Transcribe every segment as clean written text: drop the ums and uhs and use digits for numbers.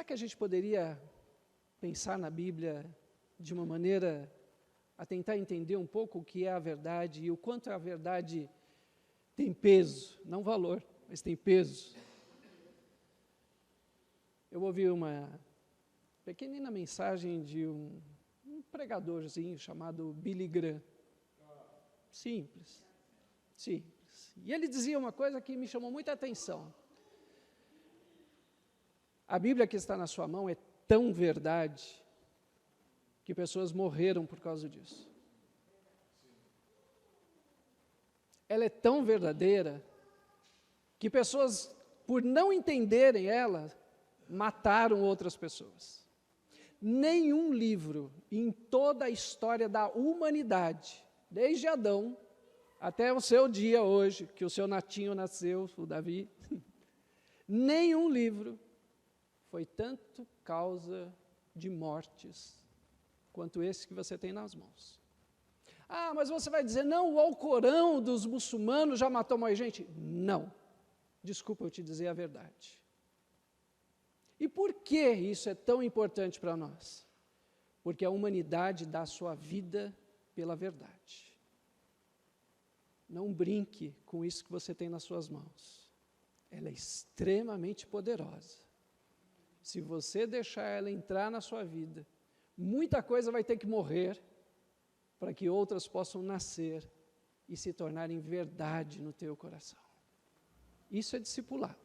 será que a gente poderia pensar na Bíblia de uma maneira a tentar entender um pouco o que é a verdade e o quanto a verdade tem peso, não valor, mas tem peso? Eu ouvi uma pequenina mensagem de um pregadorzinho chamado Billy Graham. Simples. E ele dizia uma coisa que me chamou muita atenção. A Bíblia que está na sua mão é tão verdade que pessoas morreram por causa disso. Ela é tão verdadeira que pessoas, por não entenderem ela, mataram outras pessoas. Nenhum livro em toda a história da humanidade, desde Adão até o seu dia hoje, que o seu netinho nasceu, o Davi, nenhum livro foi tanto causa de mortes quanto esse que você tem nas mãos. Ah, mas você vai dizer, não, o Alcorão dos muçulmanos já matou mais gente? Não. Desculpa eu te dizer a verdade. E por que isso é tão importante para nós? Porque a humanidade dá a sua vida pela verdade. Não brinque com isso que você tem nas suas mãos. Ela é extremamente poderosa. Se você deixar ela entrar na sua vida, muita coisa vai ter que morrer para que outras possam nascer e se tornarem verdade no teu coração. Isso é discipulado.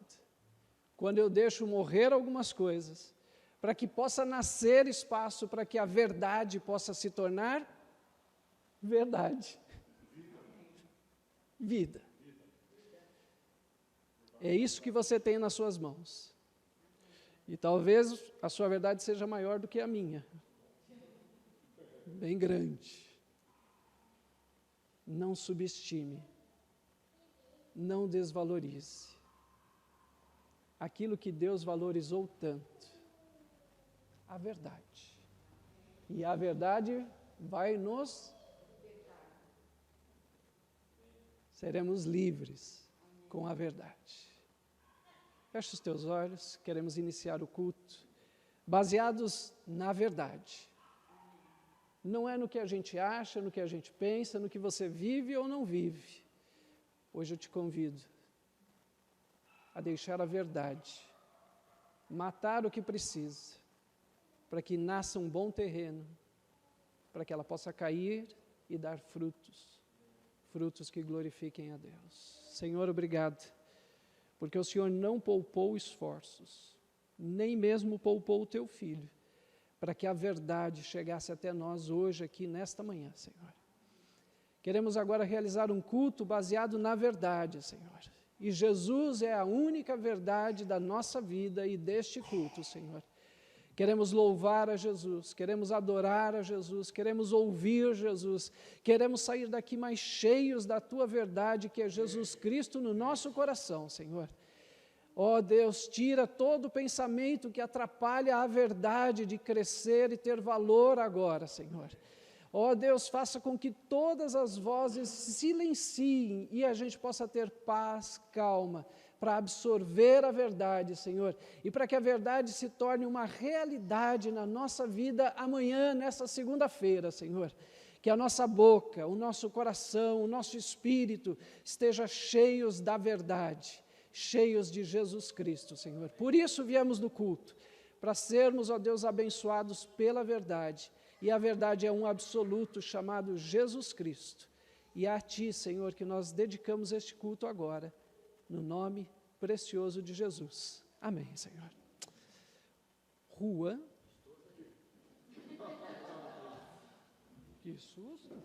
Quando eu deixo morrer algumas coisas, para que possa nascer espaço para que a verdade possa se tornar verdade. Vida. É isso que você tem nas suas mãos. E talvez a sua verdade seja maior do que a minha. Bem grande. Não subestime. Não desvalorize. Aquilo que Deus valorizou tanto. A verdade. E a verdade vai nos... Seremos livres com a verdade. Feche os teus olhos, queremos iniciar o culto, baseados na verdade. Não é no que a gente acha, no que a gente pensa, no que você vive ou não vive. Hoje eu te convido a deixar a verdade, matar o que precisa, para que nasça um bom terreno, para que ela possa cair e dar frutos que glorifiquem a Deus. Senhor, obrigado, porque o Senhor não poupou esforços, nem mesmo poupou o teu Filho, para que a verdade chegasse até nós hoje aqui nesta manhã, Senhor. Queremos agora realizar um culto baseado na verdade, Senhor. E Jesus é a única verdade da nossa vida e deste culto, Senhor. Queremos louvar a Jesus, queremos adorar a Jesus, queremos ouvir Jesus, queremos sair daqui mais cheios da Tua verdade, que é Jesus Cristo no nosso coração, Senhor. Ó Deus, tira todo pensamento que atrapalha a verdade de crescer e ter valor agora, Senhor. Ó Deus, faça com que todas as vozes silenciem e a gente possa ter paz, calma, para absorver a verdade, Senhor, e para que a verdade se torne uma realidade na nossa vida amanhã, nessa segunda-feira, Senhor. Que a nossa boca, o nosso coração, o nosso espírito esteja cheios da verdade, cheios de Jesus Cristo, Senhor. Por isso viemos no culto, para sermos, ó Deus, abençoados pela verdade, e a verdade é um absoluto chamado Jesus Cristo. E é a Ti, Senhor, que nós dedicamos este culto agora, no nome precioso de Jesus. Amém, Senhor. Rua. Que susto.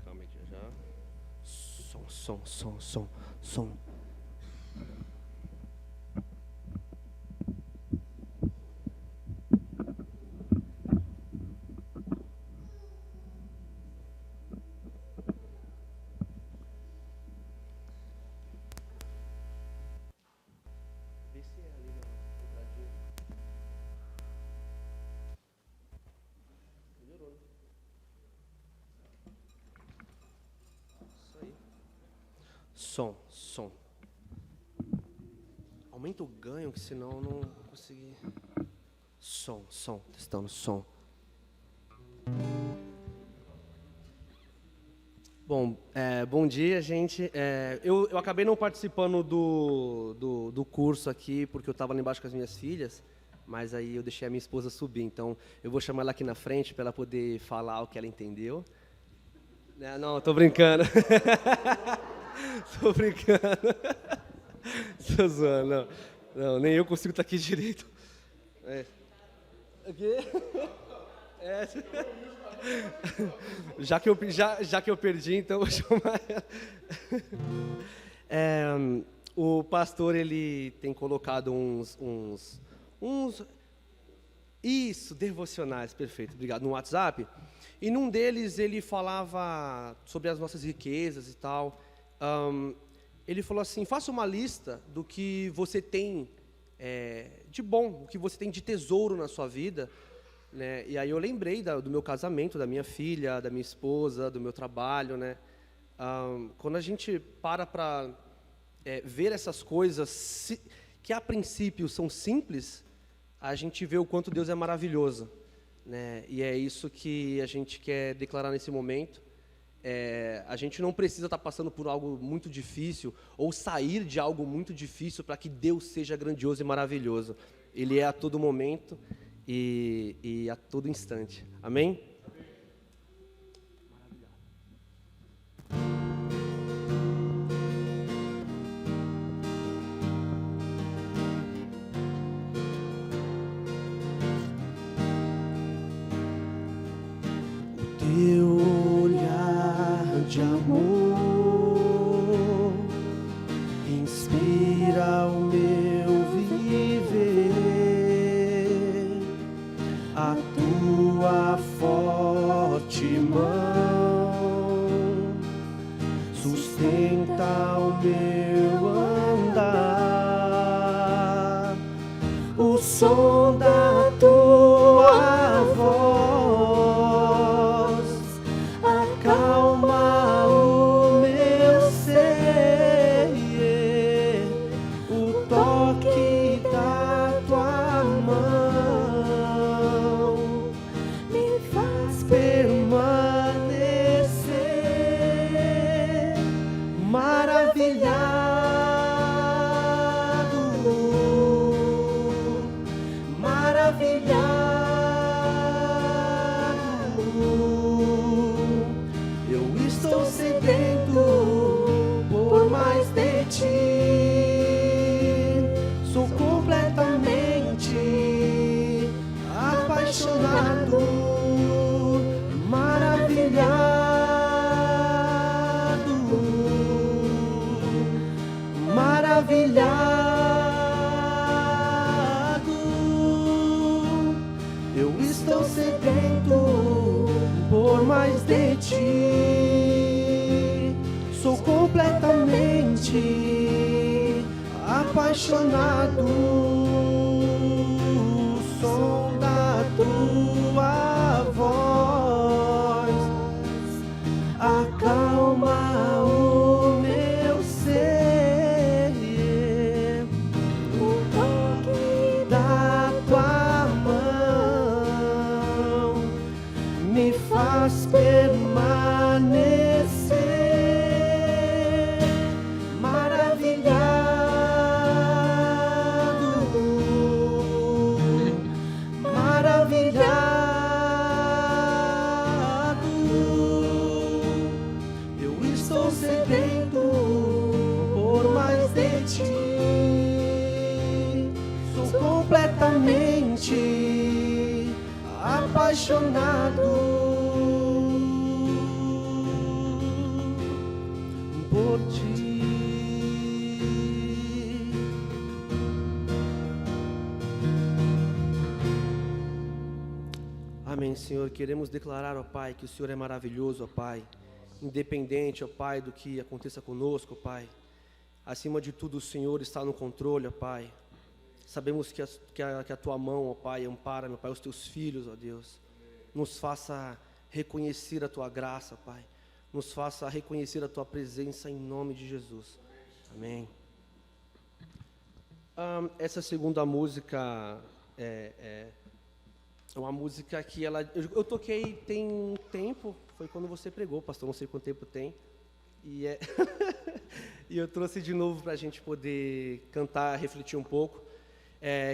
Calma aí já. Som. Som. Aumenta o ganho, que senão eu não vou conseguir. Som, testando som. Bom dia, gente. Eu acabei não participando do curso aqui, porque eu estava lá embaixo com as minhas filhas, mas aí eu deixei a minha esposa subir, então eu vou chamar ela aqui na frente para ela poder falar o que ela entendeu. Não, tô brincando. Tô brincando. Tô zoando, não, nem eu consigo estar aqui direito. Aqui? Já que eu perdi, então eu vou chamar ela. O pastor, ele tem colocado uns devocionais, perfeito, obrigado, no WhatsApp. E num deles ele falava sobre as nossas riquezas e tal. Ele falou assim: faça uma lista do que você tem de bom, o que você tem de tesouro na sua vida, né? E aí eu lembrei do meu casamento, da minha filha, da minha esposa, do meu trabalho, né? Quando a gente para ver essas coisas que a princípio são simples, a gente vê o quanto Deus é maravilhoso, né? E é isso que a gente quer declarar nesse momento. A gente não precisa estar passando por algo muito difícil ou sair de algo muito difícil para que Deus seja grandioso e maravilhoso. Ele é a todo momento e a todo instante. Amém? Teu olhar de amor inspira o meu viver, a tua forte mão sustenta o meu andar, o som da tua voz acalma o meu ser, o toque da tua mão me faz permanecer maravilhado, maravilhado. Eu estou sedento por mais de ti, sou completamente apaixonado, maravilhado, maravilhado. Eu estou sedento por mais de ti, sou completamente apaixonado, o som da tua voz acalma o meu ser, o toque da tua mão me faz permanecer maravilhado, maravilhado. Eu estou sedento por mais de ti, sou completamente apaixonado por ti. Amém, Senhor. Queremos declarar, ó Pai, que o Senhor é maravilhoso, ó Pai. Independente, ó Pai, do que aconteça conosco, ó Pai. Acima de tudo, o Senhor está no controle, ó Pai. Sabemos que a Tua mão, ó Pai, ampara, meu Pai, os Teus filhos, ó Deus. Nos faça reconhecer a Tua graça, Pai. nos faça reconhecer a Tua presença em nome de Jesus. Amém. Essa segunda música é uma música que eu toquei tem um tempo, foi quando você pregou, pastor, não sei quanto tempo tem, e e eu trouxe de novo para a gente poder cantar, refletir um pouco.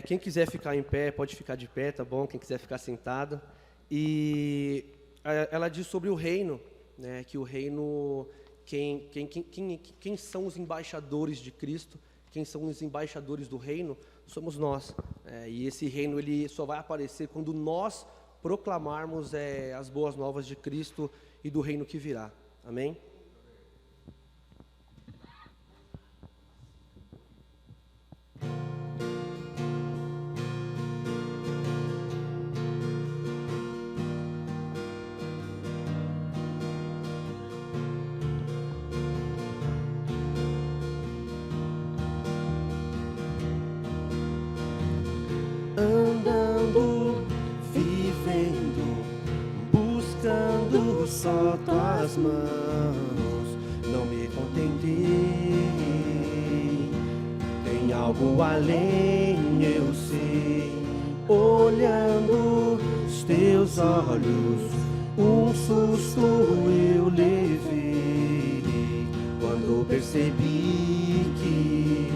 Quem quiser ficar em pé, pode ficar de pé, tá bom? Quem quiser ficar sentado. E ela diz sobre o reino, né? Que o reino, quem são os embaixadores de Cristo, quem são os embaixadores do reino, somos nós. E esse reino ele só vai aparecer quando nós proclamarmos as boas novas de Cristo e do reino que virá. Amém? Andando, vivendo, buscando só Tuas mãos, não me contentei. Tem algo além, eu sei. Olhando os Teus olhos, um susto eu levei quando percebi que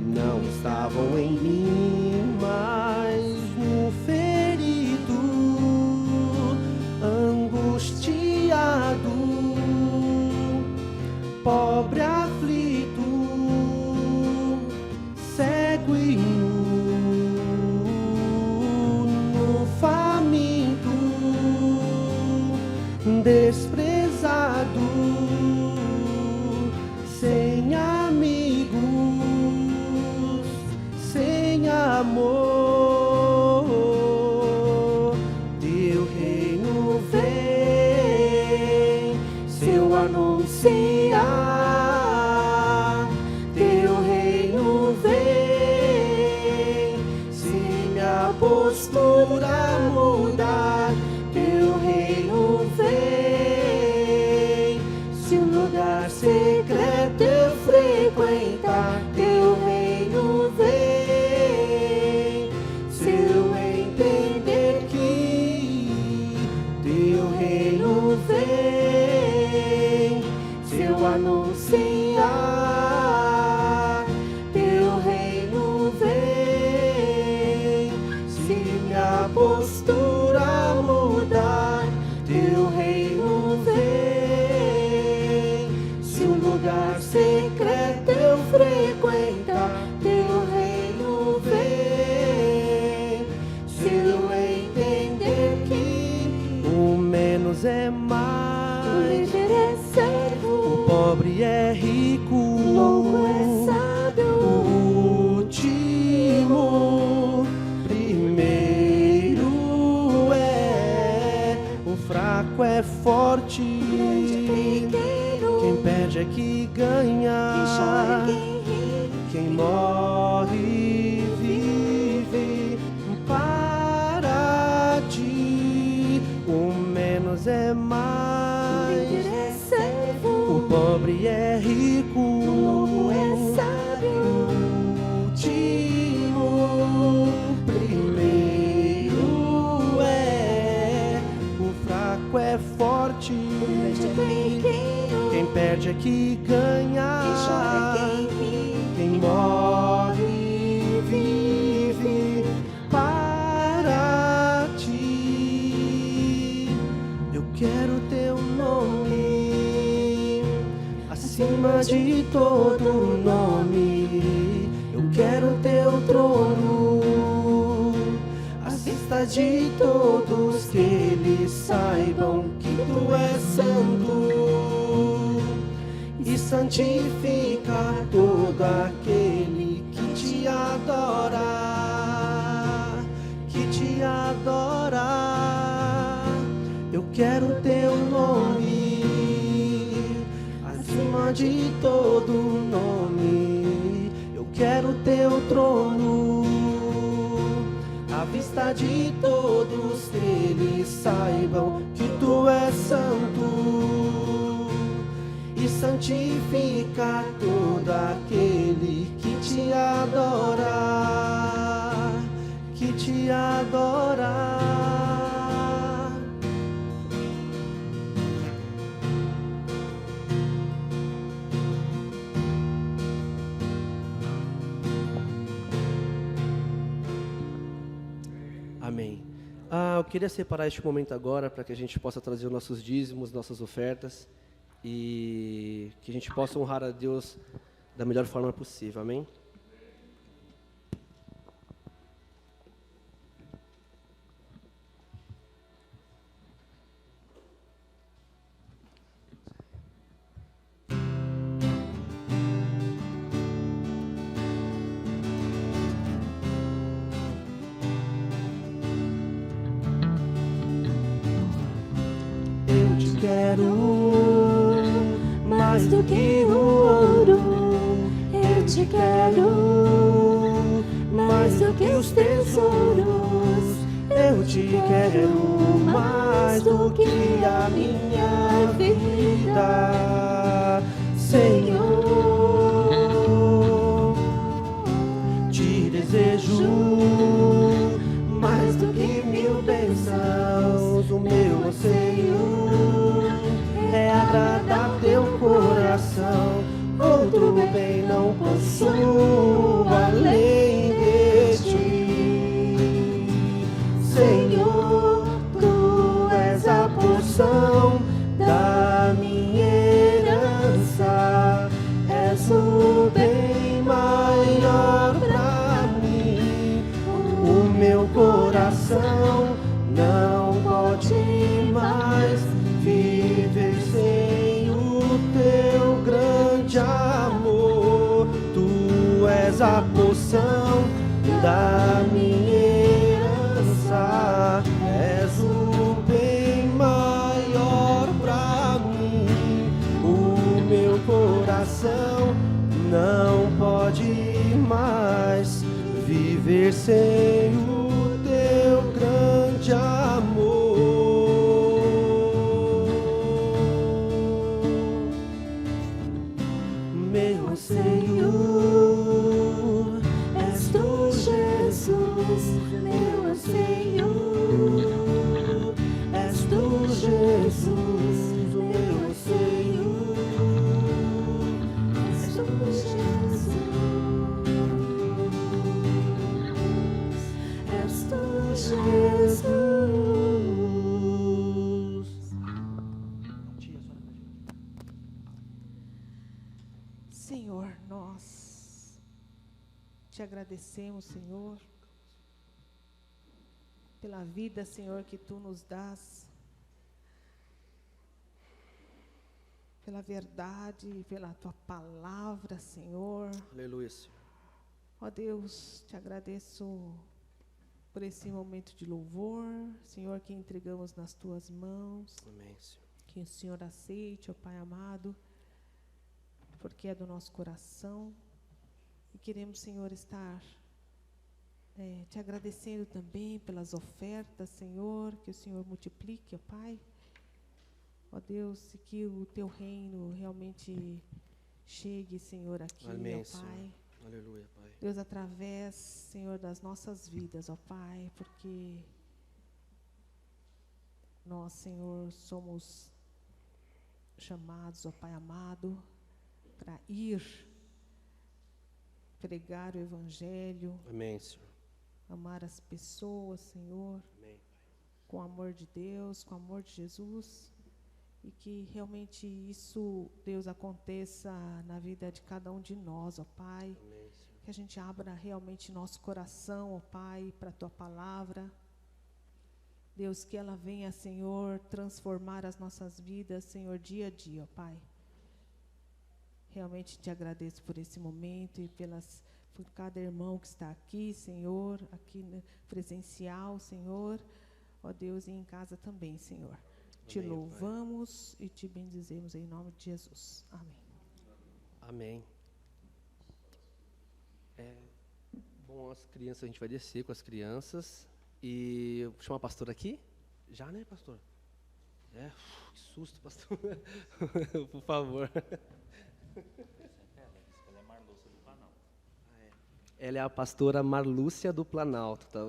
não estavam em mim, mas no ferido, angustiado, pobre, aflito, cego e nu, no faminto, desprezado, sem amigos, sem amor. Teu reino vem, se eu anunciar. Teu reino vem, se minha postura mudar. Teu reino vem, se um lugar secreto eu frequentar. Teu reino vem, se eu entender que Teu reino vem, se eu anunciar. Teu reino vem, se minha postura mudar. Teu reino vem, se um lugar secreto eu frequentar. Teu reino vem, se eu entender que o menos é mais, o líder é servo, o pobre é rico, o louco é sábio, o último primeiro é, o fraco é forte, quem perde é que ganha, quem chora é quem ri, quem morre vive para ti. O menos é mais, o líder é servo, o pobre é rico, o louco é sábio, o último primeiro é, o fraco é forte, quem perde é que ganha, quem chora é quem ri, quem morre vive para ti. Eu quero Teu nome acima de todo nome. Eu quero Teu trono às vistas de todos, que eles saibam que Tu és santo e santifica todo aquele que Te adora, que Te adora. Eu quero Teu nome acima de todo nome. Eu quero Teu trono à vista de todos, que eles saibam que Tu és santo santifica todo aquele que te adora, que te adora. Amém. Eu queria separar este momento agora para que a gente possa trazer os nossos dízimos, nossas ofertas e que a gente possa honrar a Deus da melhor forma possível. Amém? Quero mais do que o ouro, eu te quero mais do que os tesouros, eu te quero mais do que a minha vida, Senhor. Te desejo mais do que mil bênçãos, o meu anseio é agradar teu coração, outro bem não possuo além de ti. Senhor, tu és a porção da minha herança, és o bem maior pra mim. O meu coração não pode mais viver sem o teu grande amor. Tu és a porção da minha herança, és o bem maior pra mim. O meu coração não pode mais viver sem o teu grande amor. Meu anseio és tu, Jesus. Meu anseio és tu, Jesus. O meu anseio és tu, Jesus. És tu, Jesus. Senhor, nós te agradecemos, Senhor, pela vida, Senhor, que tu nos dás, pela verdade, pela tua palavra, Senhor. Aleluia, Senhor. Ó Deus, te agradeço por esse momento de louvor, Senhor, que entregamos nas tuas mãos. Amém, Senhor. Que o Senhor aceite, ó Pai amado, porque é do nosso coração. E queremos, Senhor, estar te agradecendo também pelas ofertas, Senhor, que o Senhor multiplique, ó Pai. Ó Deus, e que o teu reino realmente chegue, Senhor, aqui, Amém, ó Pai. Senhor. Aleluia, Pai. Deus, através, Senhor, das nossas vidas, ó Pai, porque nós, Senhor, somos chamados, ó Pai amado, para ir pregar o Evangelho, Amém, Senhor. amar as pessoas, Senhor, Amém, Pai. com o amor de Deus, com o amor de Jesus, e que realmente isso, Deus, aconteça na vida de cada um de nós, ó Pai. Amém, Senhor. Que a gente abra realmente nosso coração, ó Pai, para a Tua Palavra. Deus, que ela venha, Senhor, transformar as nossas vidas, Senhor, dia a dia, ó Pai. Realmente te agradeço por esse momento e por cada irmão que está aqui, Senhor, aqui presencial, Senhor, ó Deus, e em casa também, Senhor. Te Amém, louvamos e te bendizemos em nome de Jesus. Amém. Amém. Bom, as crianças, a gente vai descer com as crianças. E eu vou chamar a pastora aqui? Já, né, pastor? Que susto, pastor. Por favor. Ela é Marlúcia do Planalto. Ela é a pastora Marlúcia do Planalto. Tá?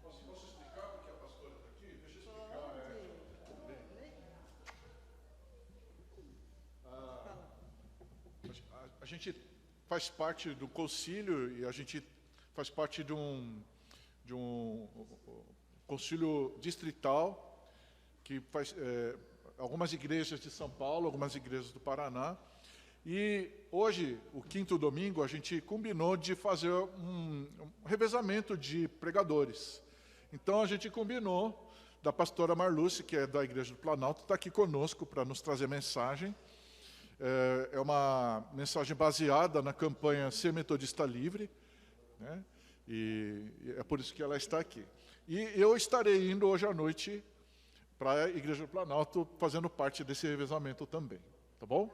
Posso explicar porque a pastora está aqui? Deixa eu explicar. A gente faz parte do concílio e a gente faz parte de um concílio distrital que faz algumas igrejas de São Paulo, algumas igrejas do Paraná. E hoje, o quinto domingo, a gente combinou de fazer um revezamento de pregadores. Então, a gente combinou da pastora Marlúcia, que é da Igreja do Planalto, está aqui conosco para nos trazer mensagem. É uma mensagem baseada na campanha Ser Metodista Livre, né? E é por isso que ela está aqui. E eu estarei indo hoje à noite para a Igreja do Planalto, fazendo parte desse revezamento também. Tá bom?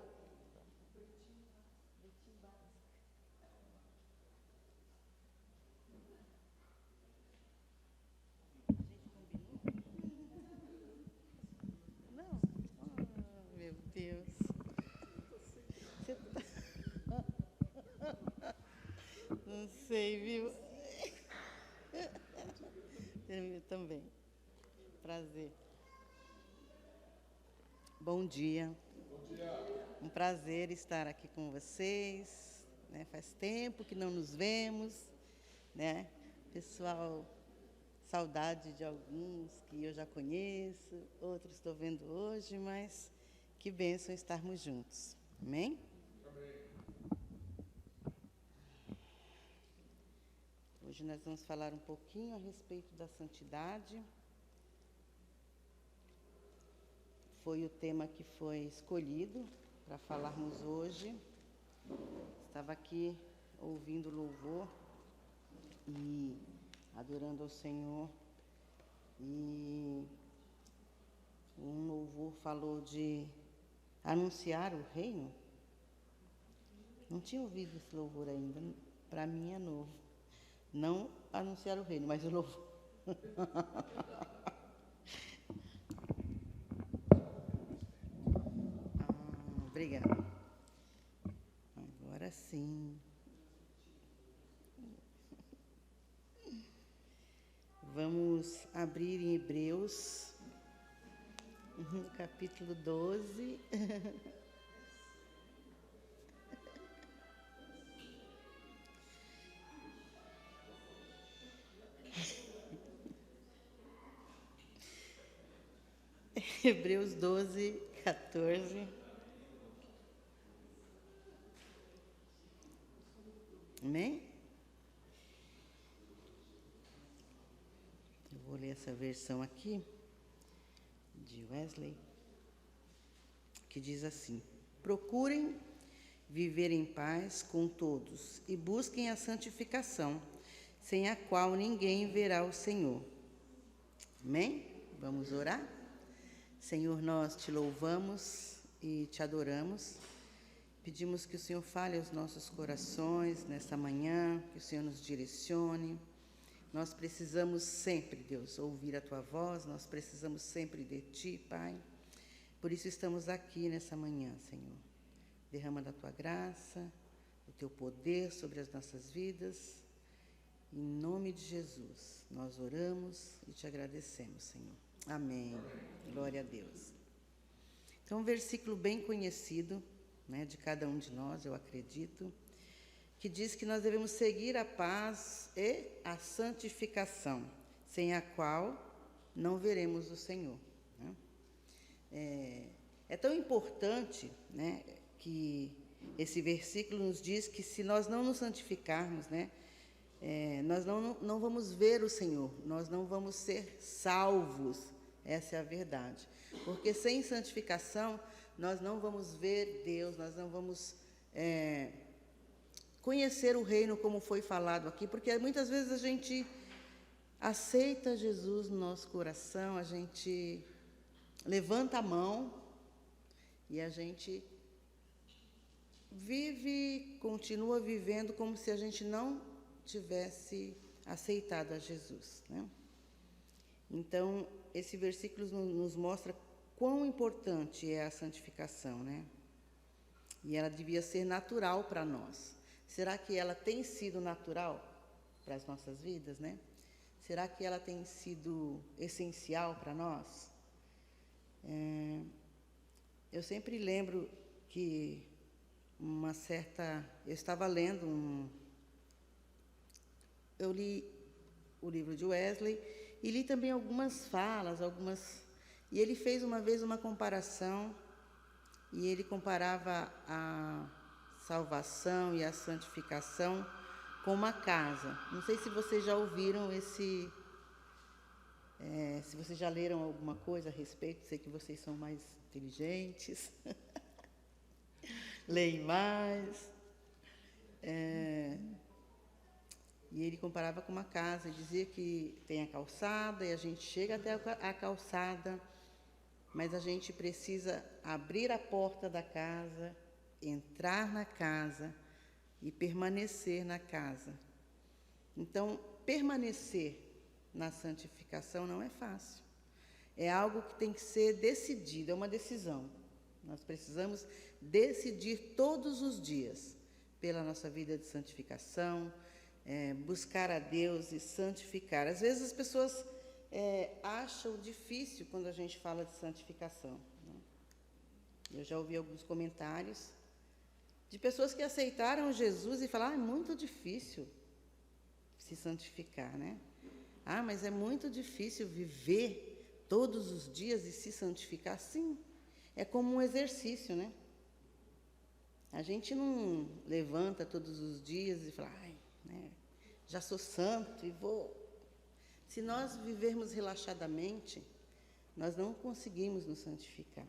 Não. Meu Deus. Você tá... Não sei, viu? Eu também. Prazer. Bom dia. Bom dia. Um prazer estar aqui com vocês. Né? Faz tempo que não nos vemos. Né? Pessoal, saudade de alguns que eu já conheço, outros estou vendo hoje, mas que bênção estarmos juntos. Amém? Hoje nós vamos falar um pouquinho a respeito da santidade. Foi o tema que foi escolhido para falarmos hoje. Estava aqui ouvindo louvor e adorando ao Senhor. E um louvor falou de anunciar o reino. Não tinha ouvido esse louvor ainda, para mim é novo. Não anunciar o reino, mas o louvor. Obrigada. Agora sim. Vamos abrir em Hebreus, capítulo 12. Hebreus 12, 14. Amém? Eu vou ler essa versão aqui, de Wesley, que diz assim: procurem viver em paz com todos e busquem a santificação, sem a qual ninguém verá o Senhor. Amém? Vamos orar? Senhor, nós te louvamos e te adoramos. Pedimos que o Senhor fale aos nossos corações nesta manhã, que o Senhor nos direcione. Nós precisamos sempre, Deus, ouvir a Tua voz, nós precisamos sempre de Ti, Pai. Por isso estamos aqui nessa manhã, Senhor. Derrama da Tua graça, o Teu poder sobre as nossas vidas. Em nome de Jesus, nós oramos e te agradecemos, Senhor. Amém. Glória a Deus. Então, um versículo bem conhecido, né, de cada um de nós, eu acredito, que diz que nós devemos seguir a paz e a santificação, sem a qual não veremos o Senhor. Né? É tão importante, né, que esse versículo nos diz que se nós não nos santificarmos, né, nós não vamos ver o Senhor, nós não vamos ser salvos, essa é a verdade. Porque sem santificação, nós não vamos ver Deus, nós não vamos conhecer o reino como foi falado aqui, porque muitas vezes a gente aceita Jesus no nosso coração, a gente levanta a mão e a gente continua vivendo como se a gente não tivesse aceitado a Jesus, né? Então, esse versículo nos mostra quão importante é a santificação, né? E ela devia ser natural para nós. Será que ela tem sido natural para as nossas vidas, né? Será que ela tem sido essencial para nós? Eu sempre lembro que eu estava lendo eu li o livro de Wesley e li também algumas falas, e ele fez uma vez uma comparação, e ele comparava a salvação e a santificação com uma casa. Não sei se vocês já ouviram se vocês já leram alguma coisa a respeito, sei que vocês são mais inteligentes, leem mais. E ele comparava com uma casa, dizia que tem a calçada e a gente chega até a calçada, mas a gente precisa abrir a porta da casa, entrar na casa e permanecer na casa. Então, permanecer na santificação não é fácil. É algo que tem que ser decidido, é uma decisão. Nós precisamos decidir todos os dias pela nossa vida de santificação, buscar a Deus e santificar. Às vezes as pessoas acham difícil quando a gente fala de santificação, né? Eu já ouvi alguns comentários de pessoas que aceitaram Jesus e falaram: é muito difícil se santificar, né? Mas é muito difícil viver todos os dias e se santificar. Sim, é como um exercício, né? A gente não levanta todos os dias e fala: né, já sou santo e vou. Se nós vivermos relaxadamente, nós não conseguimos nos santificar.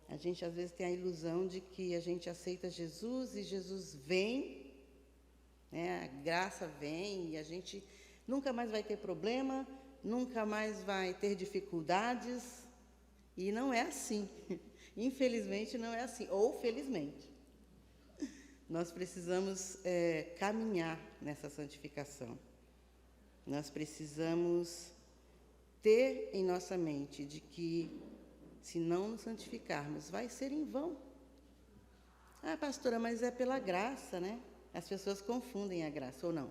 A gente, às vezes, tem a ilusão de que a gente aceita Jesus e Jesus vem, né, a graça vem e a gente nunca mais vai ter problema, nunca mais vai ter dificuldades. E não é assim. Infelizmente, não é assim. Ou felizmente. Nós precisamos caminhar nessa santificação. Nós precisamos ter em nossa mente de que, se não nos santificarmos, vai ser em vão. Pastora, mas é pela graça, né? As pessoas confundem a graça, ou não?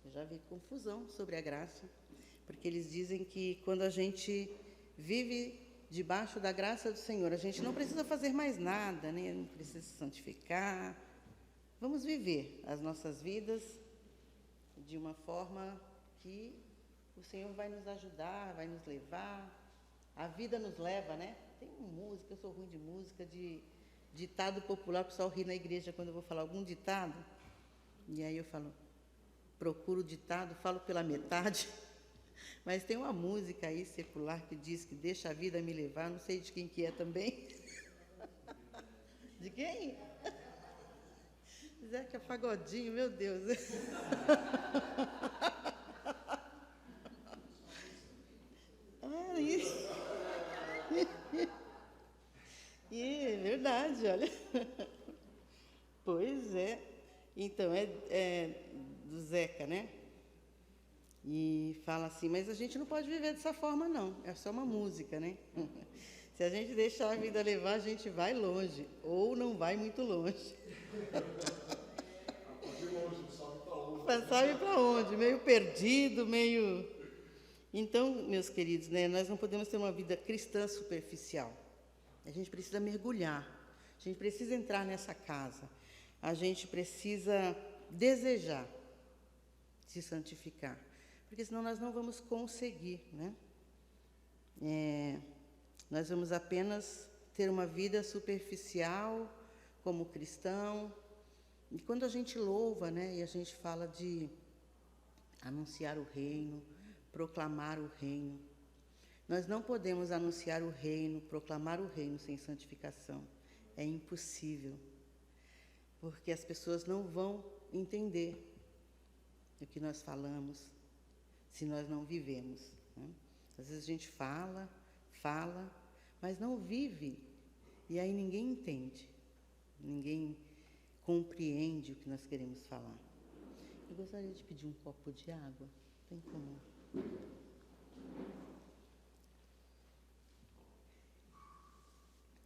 Eu já vi confusão sobre a graça, porque eles dizem que quando a gente vive debaixo da graça do Senhor, a gente não precisa fazer mais nada, né? Não precisa se santificar. Vamos viver as nossas vidas de uma forma que o Senhor vai nos ajudar, vai nos levar. A vida nos leva, né? Tem música, eu sou ruim de música, de ditado popular, o pessoal ri na igreja quando eu vou falar algum ditado. E aí eu falo, procuro o ditado, falo pela metade. Mas tem uma música aí secular que diz que deixa a vida me levar, não sei de quem que é também. De quem? Zeca Pagodinho, meu Deus. É verdade, olha. Pois é. Então, é do Zeca, né? E fala assim, mas a gente não pode viver dessa forma, não. É só uma música, né? Se a gente deixar a vida levar, a gente vai longe. Ou não vai muito longe. Sabe para onde? Meio perdido, meio... Então, meus queridos, né, nós não podemos ter uma vida cristã superficial. A gente precisa mergulhar. A gente precisa entrar nessa casa. A gente precisa desejar se santificar. Porque senão nós não vamos conseguir, né? Nós vamos apenas ter uma vida superficial como cristão. E quando a gente louva, né, e a gente fala de anunciar o reino, proclamar o reino, nós não podemos anunciar o reino, proclamar o reino sem santificação. É impossível, porque as pessoas não vão entender o que nós falamos se nós não vivemos, né? Às vezes a gente fala, mas não vive, e aí ninguém entende, ninguém compreende o que nós queremos falar. Eu gostaria de pedir um copo de água, tem como?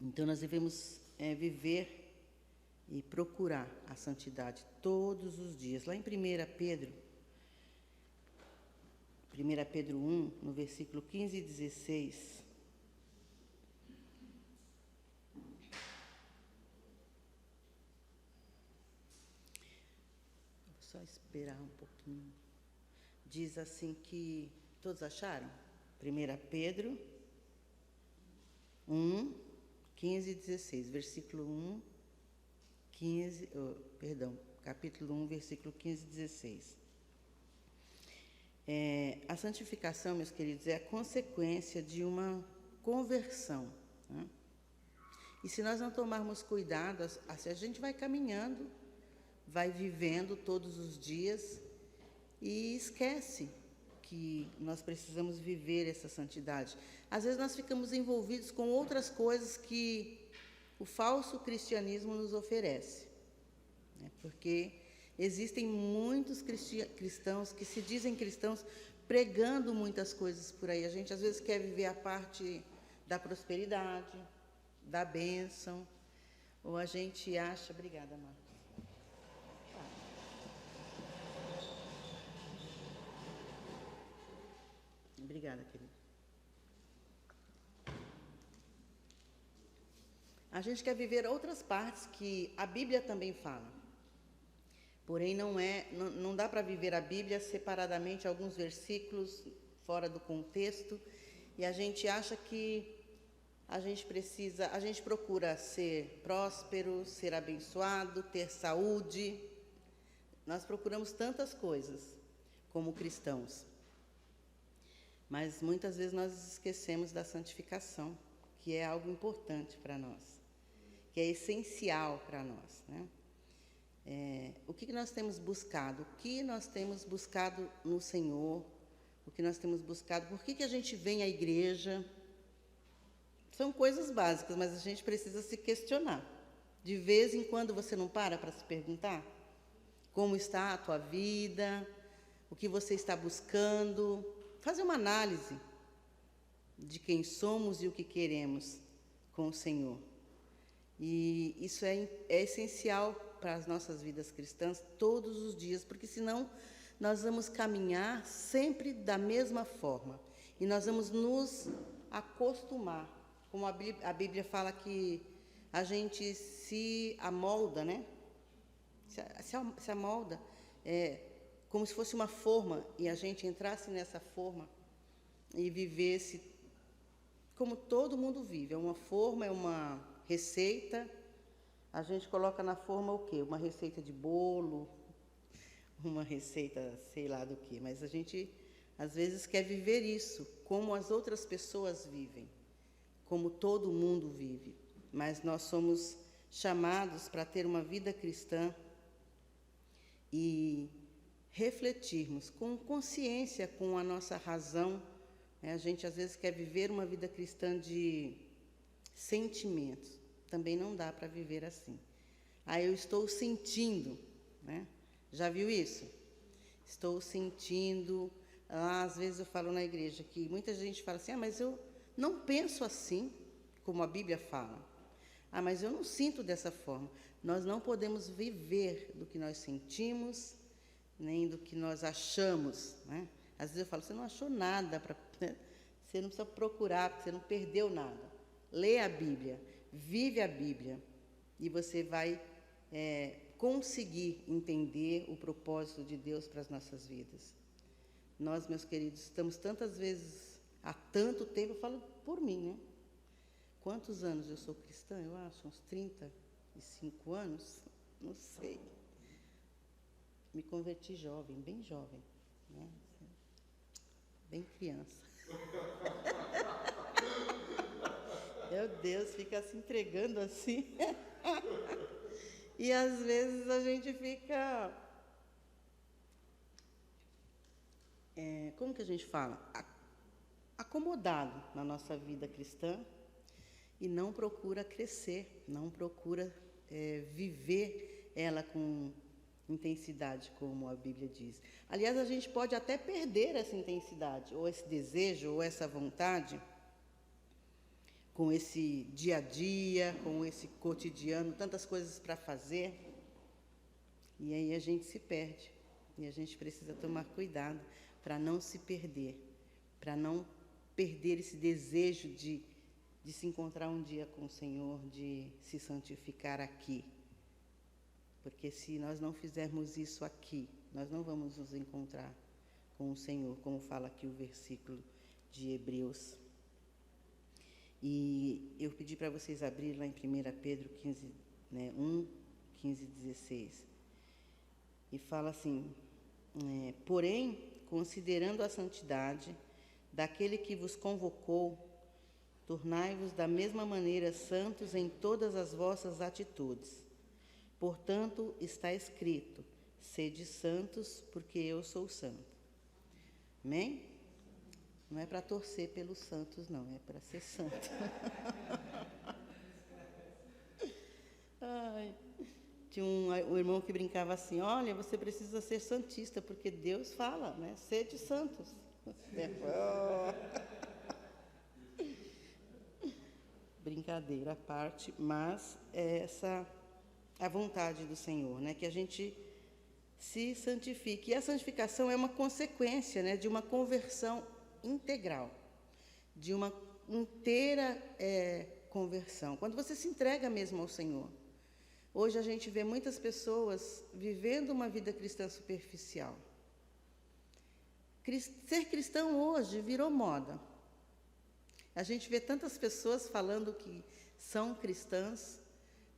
Então, nós devemos viver e procurar a santidade todos os dias. Lá em 1 Pedro 1, no versículo 15 e 16, vou só esperar um pouquinho. Diz assim que, todos acharam? 1 Pedro 1, 15 e 16, versículo 1, 15, capítulo 1, versículo 15 e 16. A santificação, meus queridos, é a consequência de uma conversão, né? E se nós não tomarmos cuidado, a gente vai caminhando, vai vivendo todos os dias e esquece que nós precisamos viver essa santidade. Às vezes nós ficamos envolvidos com outras coisas que o falso cristianismo nos oferece, né? Porque existem muitos cristãos que se dizem cristãos pregando muitas coisas por aí. A gente às vezes quer viver a parte da prosperidade, da bênção, ou a gente acha... Obrigada, Marcos. Obrigada, querida. A gente quer viver outras partes que a Bíblia também fala. Porém, não dá para viver a Bíblia separadamente, alguns versículos fora do contexto, e a gente acha que a gente procura ser próspero, ser abençoado, ter saúde. Nós procuramos tantas coisas como cristãos. Mas muitas vezes nós esquecemos da santificação, que é algo importante para nós, que é essencial para nós, né? O que nós temos buscado? O que nós temos buscado no Senhor? O que nós temos buscado? Por que a gente vem à igreja? São coisas básicas, mas a gente precisa se questionar. De vez em quando você não para se perguntar como está a tua vida, o que você está buscando, fazer uma análise de quem somos e o que queremos com o Senhor. E isso é essencial para as nossas vidas cristãs todos os dias, porque senão nós vamos caminhar sempre da mesma forma e nós vamos nos acostumar. Como a Bíblia fala que a gente se amolda, né? Se amolda, como se fosse uma forma, e a gente entrasse nessa forma e vivesse como todo mundo vive. É uma forma, é uma receita. A gente coloca na forma o quê? Uma receita de bolo, uma receita sei lá do quê. Mas a gente, às vezes, quer viver isso, como as outras pessoas vivem, como todo mundo vive. Mas nós somos chamados para ter uma vida cristã e refletirmos com consciência, com a nossa razão. A gente, às vezes, quer viver uma vida cristã de sentimentos. Também não dá para viver assim. Eu estou sentindo, né? Já viu isso? Estou sentindo. Às vezes eu falo na igreja que muita gente fala assim, mas eu não penso assim, como a Bíblia fala. Mas eu não sinto dessa forma. Nós não podemos viver do que nós sentimos, nem do que nós achamos, né? Às vezes eu falo, você não achou nada, né? Você não precisa procurar, porque você não perdeu nada. Lê a Bíblia, vive a Bíblia, e você vai conseguir entender o propósito de Deus para as nossas vidas. Nós, meus queridos, estamos tantas vezes, há tanto tempo, eu falo por mim, né? Quantos anos eu sou cristã? Eu acho, uns 35 anos, não sei. Me converti jovem, bem jovem, né? Bem criança. Meu Deus, fica se entregando assim. E às vezes a gente fica... como que a gente fala? Acomodado na nossa vida cristã e não procura crescer, não procura viver ela com intensidade, como a Bíblia diz. Aliás, a gente pode até perder essa intensidade, ou esse desejo, ou essa vontade, com esse dia a dia, com esse cotidiano, tantas coisas para fazer, e aí a gente se perde. E a gente precisa tomar cuidado para não se perder, para não perder esse desejo de se encontrar um dia com o Senhor, de se santificar aqui. Porque se nós não fizermos isso aqui, nós não vamos nos encontrar com o Senhor, como fala aqui o versículo de Hebreus. E eu pedi para vocês abrirem lá em 1 Pedro 15, 1, 15 e 16. E fala assim, porém, considerando a santidade daquele que vos convocou, tornai-vos da mesma maneira santos em todas as vossas atitudes. Portanto, está escrito, sede santos, porque eu sou santo. Amém? Não é para torcer pelos santos, não, é para ser santo. Ai, tinha um irmão que brincava assim, olha, você precisa ser santista, porque Deus fala, né? Sede santos. Brincadeira à parte, mas é essa a vontade do Senhor, né? Que a gente se santifique. E a santificação é uma consequência, né, de uma conversão integral, de uma inteira conversão. Quando você se entrega mesmo ao Senhor. Hoje a gente vê muitas pessoas vivendo uma vida cristã superficial. Ser cristão hoje virou moda. A gente vê tantas pessoas falando que são cristãs,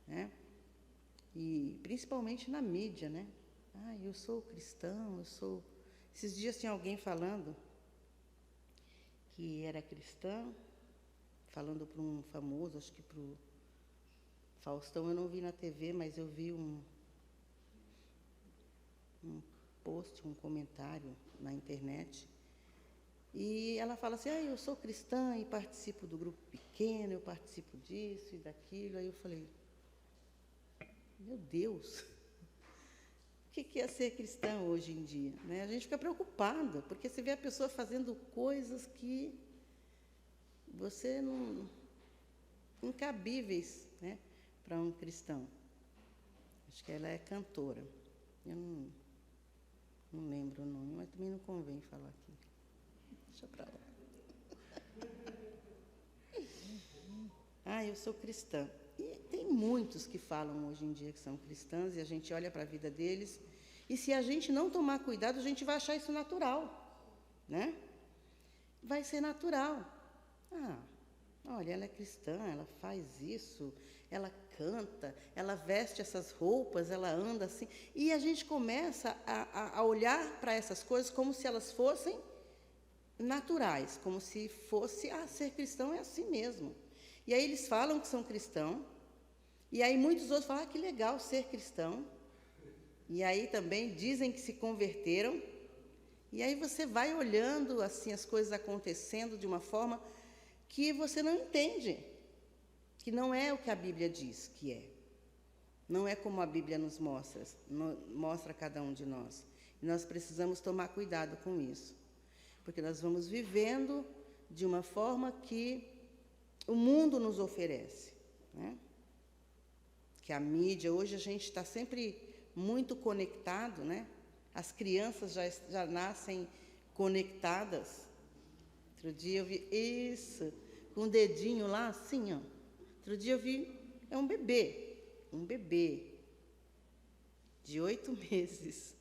né? E principalmente na mídia, né? Ah, eu sou cristão, eu sou... Esses dias tinha alguém falando que era cristão, falando para um famoso, acho que para o Faustão, eu não vi na TV, mas eu vi um post, um comentário na internet, e ela fala assim, eu sou cristã e participo do grupo pequeno, eu participo disso e daquilo. Aí eu falei, meu Deus, o que é ser cristã hoje em dia? Né? A gente fica preocupada, porque você vê a pessoa fazendo coisas que você não... incabíveis, né, para um cristão. Acho que ela é cantora. Eu não lembro o nome, mas também não convém falar aqui. Deixa para lá. Eu sou cristã. E tem muitos que falam hoje em dia que são cristãs, e a gente olha para a vida deles, e se a gente não tomar cuidado, a gente vai achar isso natural, né? Vai ser natural. Olha, ela é cristã, ela faz isso, ela canta, ela veste essas roupas, ela anda assim. E a gente começa a olhar para essas coisas como se elas fossem naturais, como se fosse, ser cristão é assim mesmo. E aí eles falam que são cristãos, e aí muitos outros falam, que legal ser cristão. E aí também dizem que se converteram. E aí você vai olhando assim as coisas acontecendo de uma forma que você não entende, que não é o que a Bíblia diz que é. Não é como a Bíblia nos mostra a cada um de nós. E nós precisamos tomar cuidado com isso, porque nós vamos vivendo de uma forma que o mundo nos oferece, né? Que a mídia, hoje a gente está sempre muito conectado, né? As crianças já nascem conectadas. Outro dia eu vi isso, com um dedinho lá, assim, ó. Outro dia eu vi, é um bebê de 8 meses.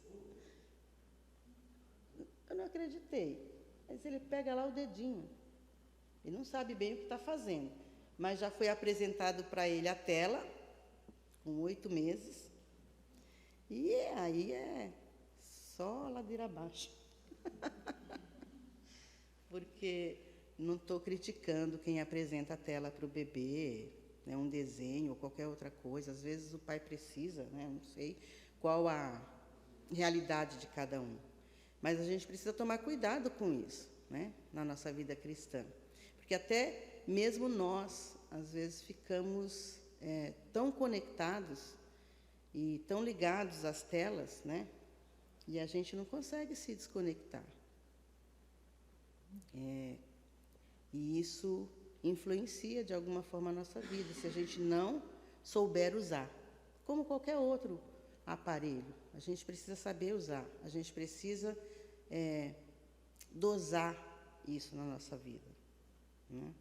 Eu não acreditei. Mas ele pega lá o dedinho. Ele não sabe bem o que está fazendo. Mas já foi apresentado para ele a tela, com 8 meses. E aí é só ladeira abaixo. Porque não estou criticando quem apresenta a tela para o bebê, né, um desenho ou qualquer outra coisa. Às vezes o pai precisa, né, não sei qual a realidade de cada um. Mas a gente precisa tomar cuidado com isso, né, na nossa vida cristã. Porque até mesmo nós, às vezes, ficamos tão conectados e tão ligados às telas, né? E a gente não consegue se desconectar. E isso influencia de alguma forma a nossa vida, se a gente não souber usar. Como qualquer outro aparelho, a gente precisa saber usar, a gente precisa dosar isso na nossa vida, né?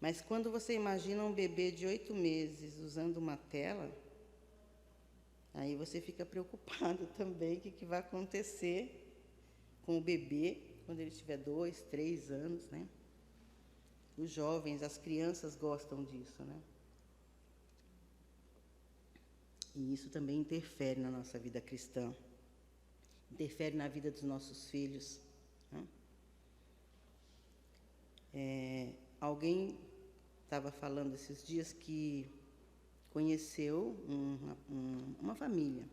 Mas quando você imagina um bebê de 8 meses usando uma tela, aí você fica preocupado também, o que vai acontecer com o bebê quando ele tiver 2, 3 anos, né? Os jovens, as crianças gostam disso, né? E isso também interfere na nossa vida cristã, interfere na vida dos nossos filhos, né? Alguém estava falando esses dias que conheceu uma família,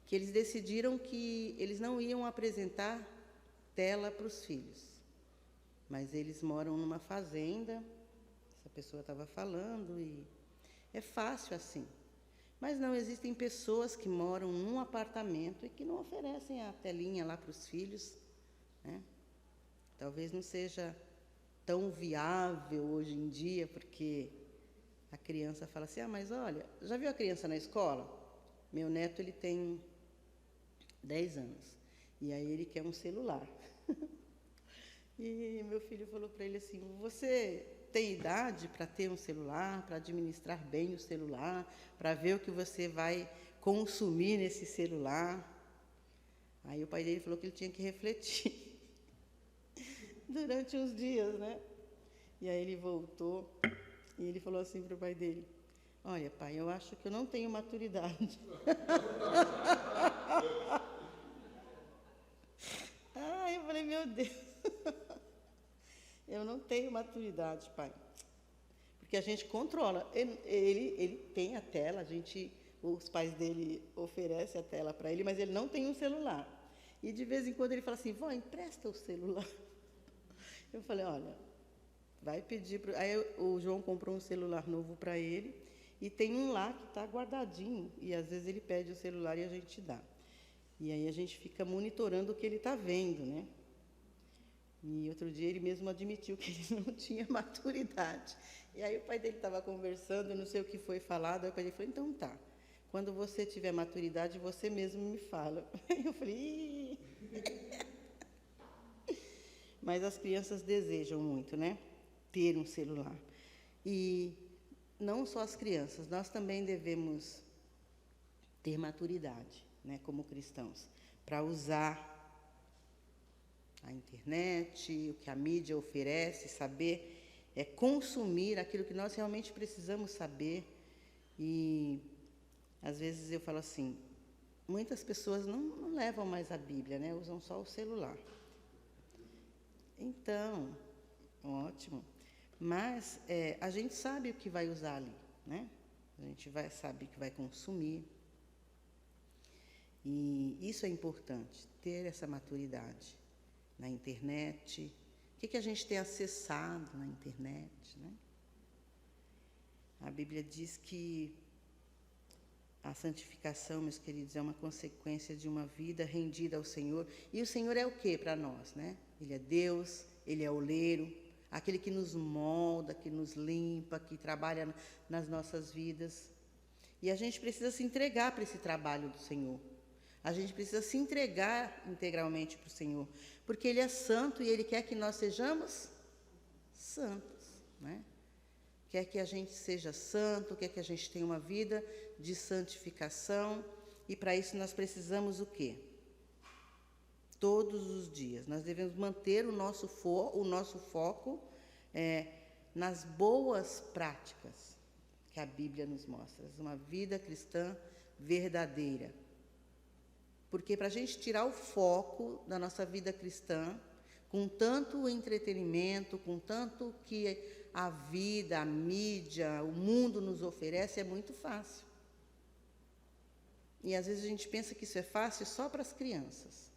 que eles decidiram que eles não iam apresentar tela para os filhos, mas eles moram numa fazenda, essa pessoa estava falando, e é fácil assim. Mas não existem pessoas que moram num apartamento e que não oferecem a telinha lá para os filhos, né? Talvez não seja tão viável hoje em dia, porque a criança fala assim, mas olha, já viu a criança na escola? Meu neto, ele tem 10 anos, e aí ele quer um celular. E meu filho falou para ele assim, você tem idade para ter um celular, para administrar bem o celular, para ver o que você vai consumir nesse celular? Aí o pai dele falou que ele tinha que refletir durante uns dias, né? E aí ele voltou e ele falou assim para o pai dele, olha, pai, eu acho que eu não tenho maturidade. Eu falei, meu Deus, eu não tenho maturidade, pai. Porque a gente controla. Ele tem a tela, os pais dele oferecem a tela para ele, mas ele não tem um celular. E de vez em quando ele fala assim, vó, empresta o celular. Eu falei, olha, vai pedir... Aí o João comprou um celular novo para ele, e tem um lá que está guardadinho, e às vezes ele pede o celular e a gente dá. E aí a gente fica monitorando o que ele está vendo, né? E outro dia ele mesmo admitiu que ele não tinha maturidade. E aí o pai dele estava conversando, eu não sei o que foi falado, aí o pai dele falou, então tá, quando você tiver maturidade, você mesmo me fala. Eu falei, ih. Mas as crianças desejam muito, né? Ter um celular. E não só as crianças, nós também devemos ter maturidade, né, como cristãos, para usar a internet, o que a mídia oferece, saber consumir aquilo que nós realmente precisamos saber. E, às vezes, eu falo assim, muitas pessoas não levam mais a Bíblia, né? Usam só o celular. Então, ótimo. Mas a gente sabe o que vai usar ali, né? A gente sabe o que vai consumir. E isso é importante, ter essa maturidade na internet. O que a gente tem acessado na internet, né? A Bíblia diz que a santificação, meus queridos, é uma consequência de uma vida rendida ao Senhor. E o Senhor é o quê para nós, né? Ele é Deus, Ele é oleiro, aquele que nos molda, que nos limpa, que trabalha nas nossas vidas. E a gente precisa se entregar para esse trabalho do Senhor. A gente precisa se entregar integralmente para o Senhor, porque Ele é santo e Ele quer que nós sejamos santos, né? Quer que a gente seja santo, quer que a gente tenha uma vida de santificação, e para isso nós precisamos o quê? Todos os dias. Nós devemos manter o nosso foco nas boas práticas que a Bíblia nos mostra, uma vida cristã verdadeira. Porque para a gente tirar o foco da nossa vida cristã, com tanto entretenimento, com tanto que a vida, a mídia, o mundo nos oferece, é muito fácil. E às vezes a gente pensa que isso é fácil só para as crianças.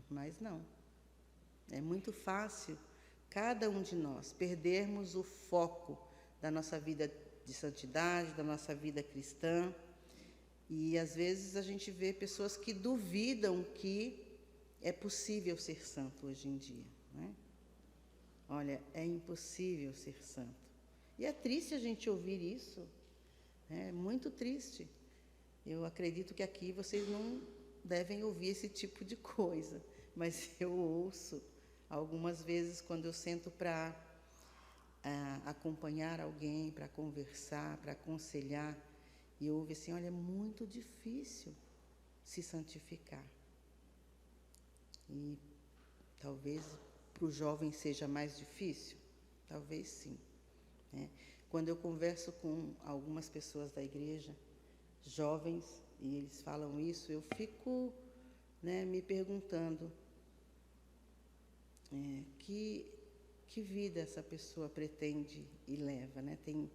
Mas não. É muito fácil cada um de nós perdermos o foco da nossa vida de santidade, da nossa vida cristã, E às vezes a gente vê pessoas que duvidam que é possível ser santo hoje em dia, né? Olha, é impossível ser santo. E é triste a gente ouvir isso, é muito triste. Eu acredito que aqui vocês não devem ouvir esse tipo de coisa, mas eu ouço algumas vezes quando eu sento para acompanhar alguém, para conversar, para aconselhar, e ouve assim, olha, é muito difícil se santificar. E talvez para o jovem seja mais difícil, talvez sim, né? Quando eu converso com algumas pessoas da igreja, jovens, e eles falam isso, eu fico, né, me perguntando que vida essa pessoa pretende e leva, né? Tem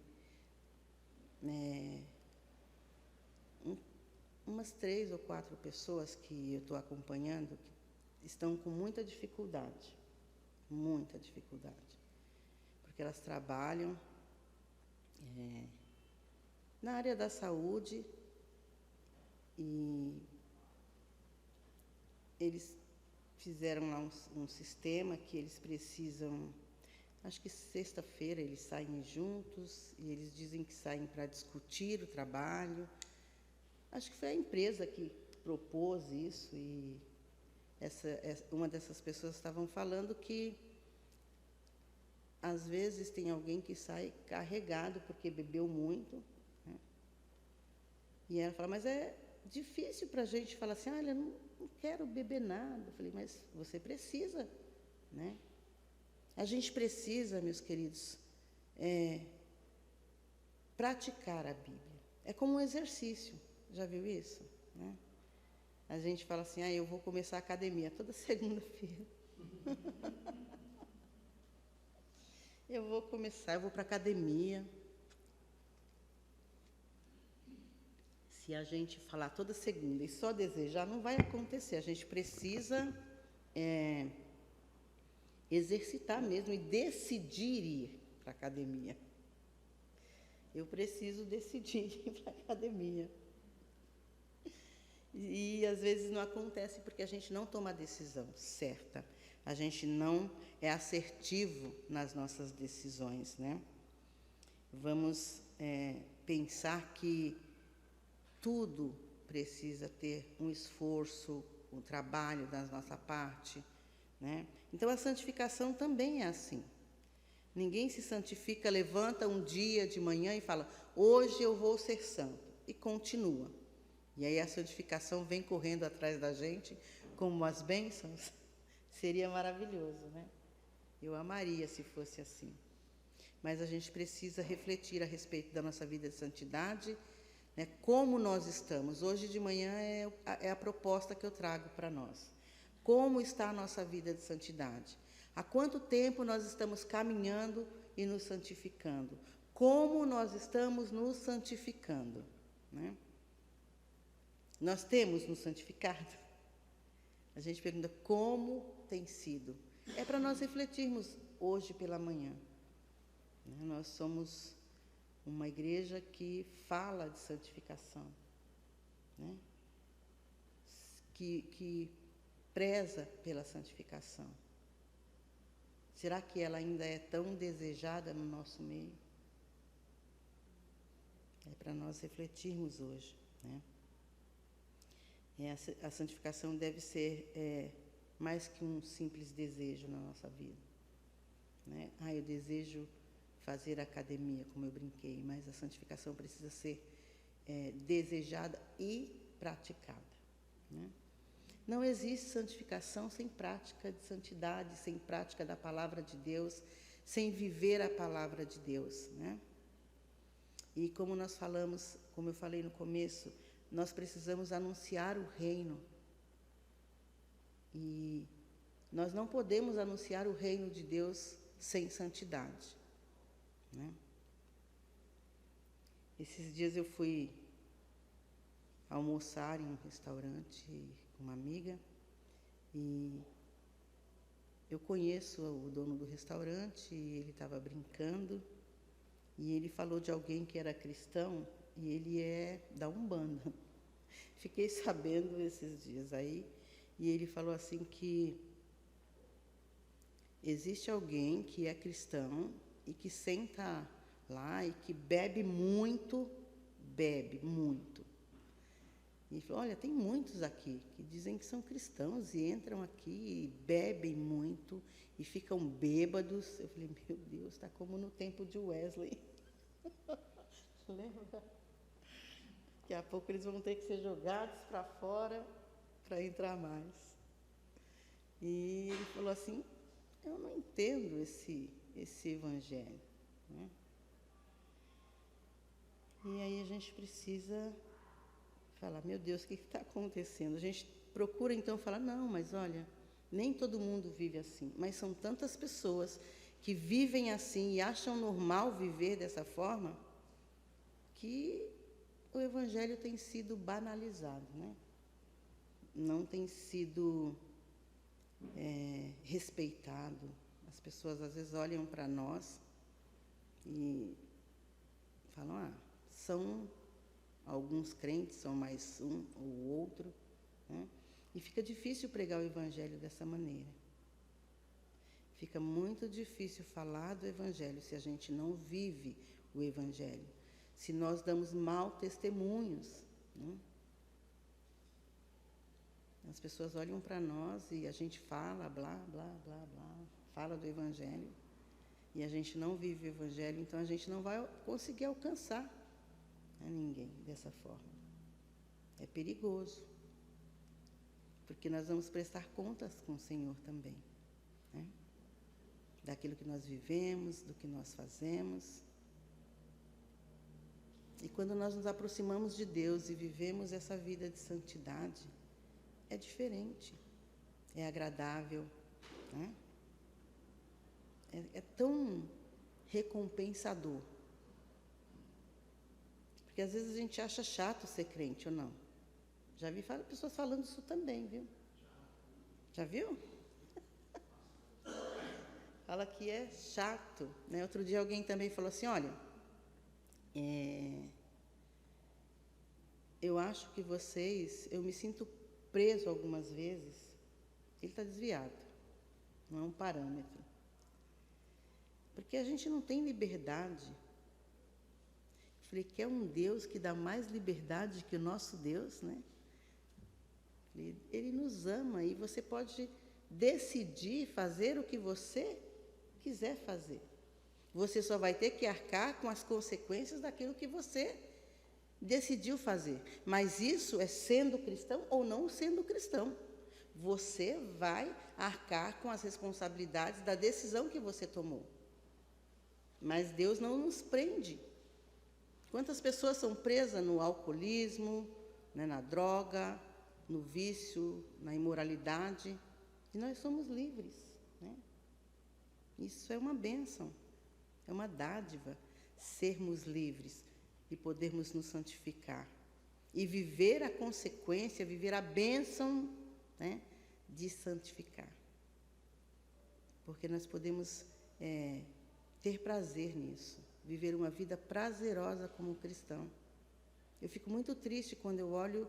umas 3 ou 4 pessoas que eu estou acompanhando que estão com muita dificuldade, porque elas trabalham na área da saúde e eles fizeram lá um sistema que eles precisam, acho que sexta-feira eles saem juntos e eles dizem que saem para discutir o trabalho. Acho que foi a empresa que propôs isso e uma dessas pessoas estavam falando que às vezes tem alguém que sai carregado porque bebeu muito, né? E ela fala, mas é difícil para a gente falar assim, olha, não quero beber nada. Eu falei, mas você precisa, né? A gente precisa, meus queridos, praticar a Bíblia. É como um exercício, já viu isso? Né? A gente fala assim, eu vou começar a academia toda segunda-feira. Eu vou para a academia. Se a gente falar toda segunda e só desejar, não vai acontecer. A gente precisa exercitar mesmo e decidir ir para a academia. Eu preciso decidir ir para a academia. E às vezes não acontece porque a gente não toma a decisão certa. A gente não é assertivo nas nossas decisões, né? Vamos pensar que tudo precisa ter um esforço, um trabalho da nossa parte, né? Então, a santificação também é assim. Ninguém se santifica, levanta um dia de manhã e fala, hoje eu vou ser santo, e continua. E aí a santificação vem correndo atrás da gente, como as bênçãos. Seria maravilhoso, né? Eu amaria se fosse assim. Mas a gente precisa refletir a respeito da nossa vida de santidade, né? Como nós estamos. Hoje de manhã é a proposta que eu trago para nós. Como está a nossa vida de santidade? Há quanto tempo nós estamos caminhando e nos santificando? Como nós estamos nos santificando, né? Nós temos nos santificado? A gente pergunta como tem sido. É para nós refletirmos hoje pela manhã, né? Nós somos uma igreja que fala de santificação, né? Que preza pela santificação. Será que ela ainda é tão desejada no nosso meio? É para nós refletirmos hoje, né? A santificação deve ser mais que um simples desejo na nossa vida, né? Eu desejo fazer academia, como eu brinquei, mas a santificação precisa ser desejada e praticada, né? Não existe santificação sem prática de santidade, sem prática da palavra de Deus, sem viver a palavra de Deus, né? E como nós falamos, como eu falei no começo, nós precisamos anunciar o reino. E nós não podemos anunciar o reino de Deus sem santidade, né? Esses dias eu fui almoçar em um restaurante com uma amiga e eu conheço o dono do restaurante e ele estava brincando e ele falou de alguém que era cristão e ele é da Umbanda. fiquei sabendo esses dias aí, e ele falou assim que existe alguém que é cristão e que senta lá e que bebe muito. E ele falou, olha, tem muitos aqui que dizem que são cristãos e entram aqui e bebem muito e ficam bêbados. Eu falei, meu Deus, está como no tempo de Wesley. Lembra? Daqui a pouco eles vão ter que ser jogados para fora para entrar mais. E ele falou assim, eu não entendo esse evangelho, né? E aí a gente precisa falar, meu Deus, o que está acontecendo? A gente procura então falar, não, mas olha, nem todo mundo vive assim, mas são tantas pessoas que vivem assim e acham normal viver dessa forma, que o evangelho tem sido banalizado, né? Não tem sido respeitado. As pessoas às vezes olham para nós e falam, são alguns crentes, são mais um ou outro, né? E fica difícil pregar o evangelho dessa maneira. Fica muito difícil falar do evangelho se a gente não vive o evangelho, se nós damos mau testemunhos, né? As pessoas olham para nós e a gente fala, blá, blá, blá, blá, fala do evangelho, e a gente não vive o evangelho, então a gente não vai conseguir alcançar a ninguém dessa forma. É perigoso, porque nós vamos prestar contas com o Senhor também, né? Daquilo que nós vivemos, do que nós fazemos. E quando nós nos aproximamos de Deus e vivemos essa vida de santidade, é diferente, é agradável, né? É tão recompensador. Porque às vezes a gente acha chato ser crente, ou não? Já vi pessoas falando isso também, viu? Já viu? Fala que é chato, né? Outro dia alguém também falou assim, olha, eu acho que eu me sinto preso algumas vezes. Ele está desviado, não é um parâmetro. Porque a gente não tem liberdade. Eu falei, quer um Deus que dá mais liberdade que o nosso Deus, né? Ele nos ama e você pode decidir fazer o que você quiser fazer. Você só vai ter que arcar com as consequências daquilo que você decidiu fazer. Mas isso é sendo cristão ou não sendo cristão. Você vai arcar com as responsabilidades da decisão que você tomou. Mas Deus não nos prende. Quantas pessoas são presas no alcoolismo, né, na droga, no vício, na imoralidade, e nós somos livres, né? Isso é uma bênção, é uma dádiva, sermos livres e podermos nos santificar e viver a consequência, viver a bênção, né, de santificar. Porque nós podemos ter prazer nisso, viver uma vida prazerosa como cristão. Eu fico muito triste quando eu olho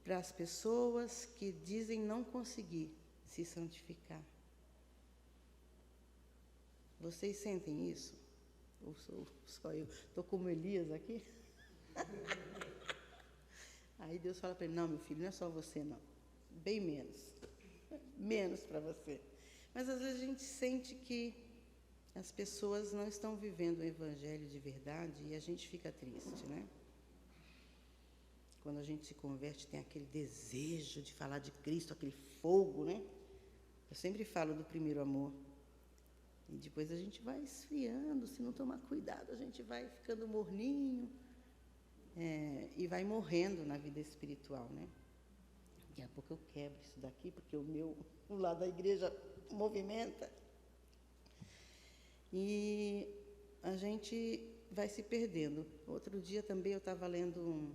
para as pessoas que dizem não conseguir se santificar. Vocês sentem isso? Ou sou só eu? Estou como Elias aqui? Aí Deus fala para ele, não, meu filho, não é só você, não. Bem menos. Menos para você. Mas às vezes a gente sente que as pessoas não estão vivendo o evangelho de verdade e a gente fica triste, né? Quando a gente se converte, tem aquele desejo de falar de Cristo, aquele fogo, né? Eu sempre falo do primeiro amor. E depois a gente vai esfriando, se não tomar cuidado, a gente vai ficando morninho, e vai morrendo na vida espiritual, né? Daqui a pouco eu quebro isso daqui, porque o lado da igreja movimenta. E a gente vai se perdendo. Outro dia também eu estava lendo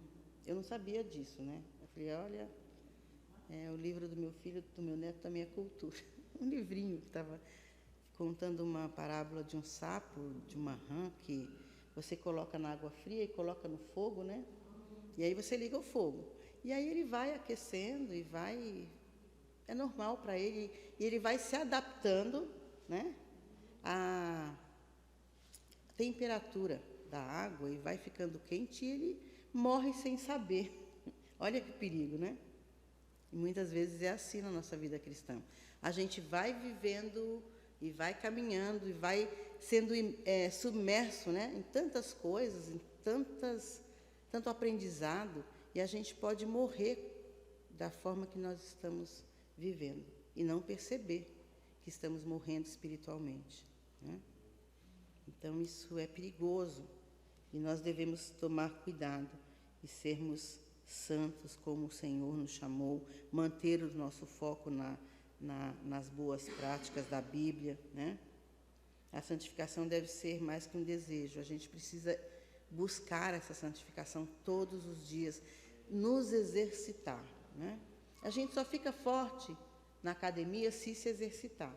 eu não sabia disso, né? Eu falei, olha, o livro do meu filho, do meu neto, também é cultura. Um livrinho que estava contando uma parábola de um sapo, de uma rã, que você coloca na água fria e coloca no fogo, né? E aí você liga o fogo. E aí ele vai aquecendo e vai... É normal para ele, e ele vai se adaptando, né, à temperatura da água, e vai ficando quente e ele morre sem saber. Olha que perigo, né? E muitas vezes é assim na nossa vida cristã. A gente vai vivendo e vai caminhando e vai sendo submerso, né, em tantas coisas, em tanto aprendizado, e a gente pode morrer da forma que nós estamos vivendo e não perceber que estamos morrendo espiritualmente, né? Então isso é perigoso e nós devemos tomar cuidado e sermos santos como o Senhor nos chamou, manter o nosso foco nas boas práticas da Bíblia, né? A santificação deve ser mais que um desejo, a gente precisa buscar essa santificação todos os dias, nos exercitar, né? A gente só fica forte na academia se exercitar.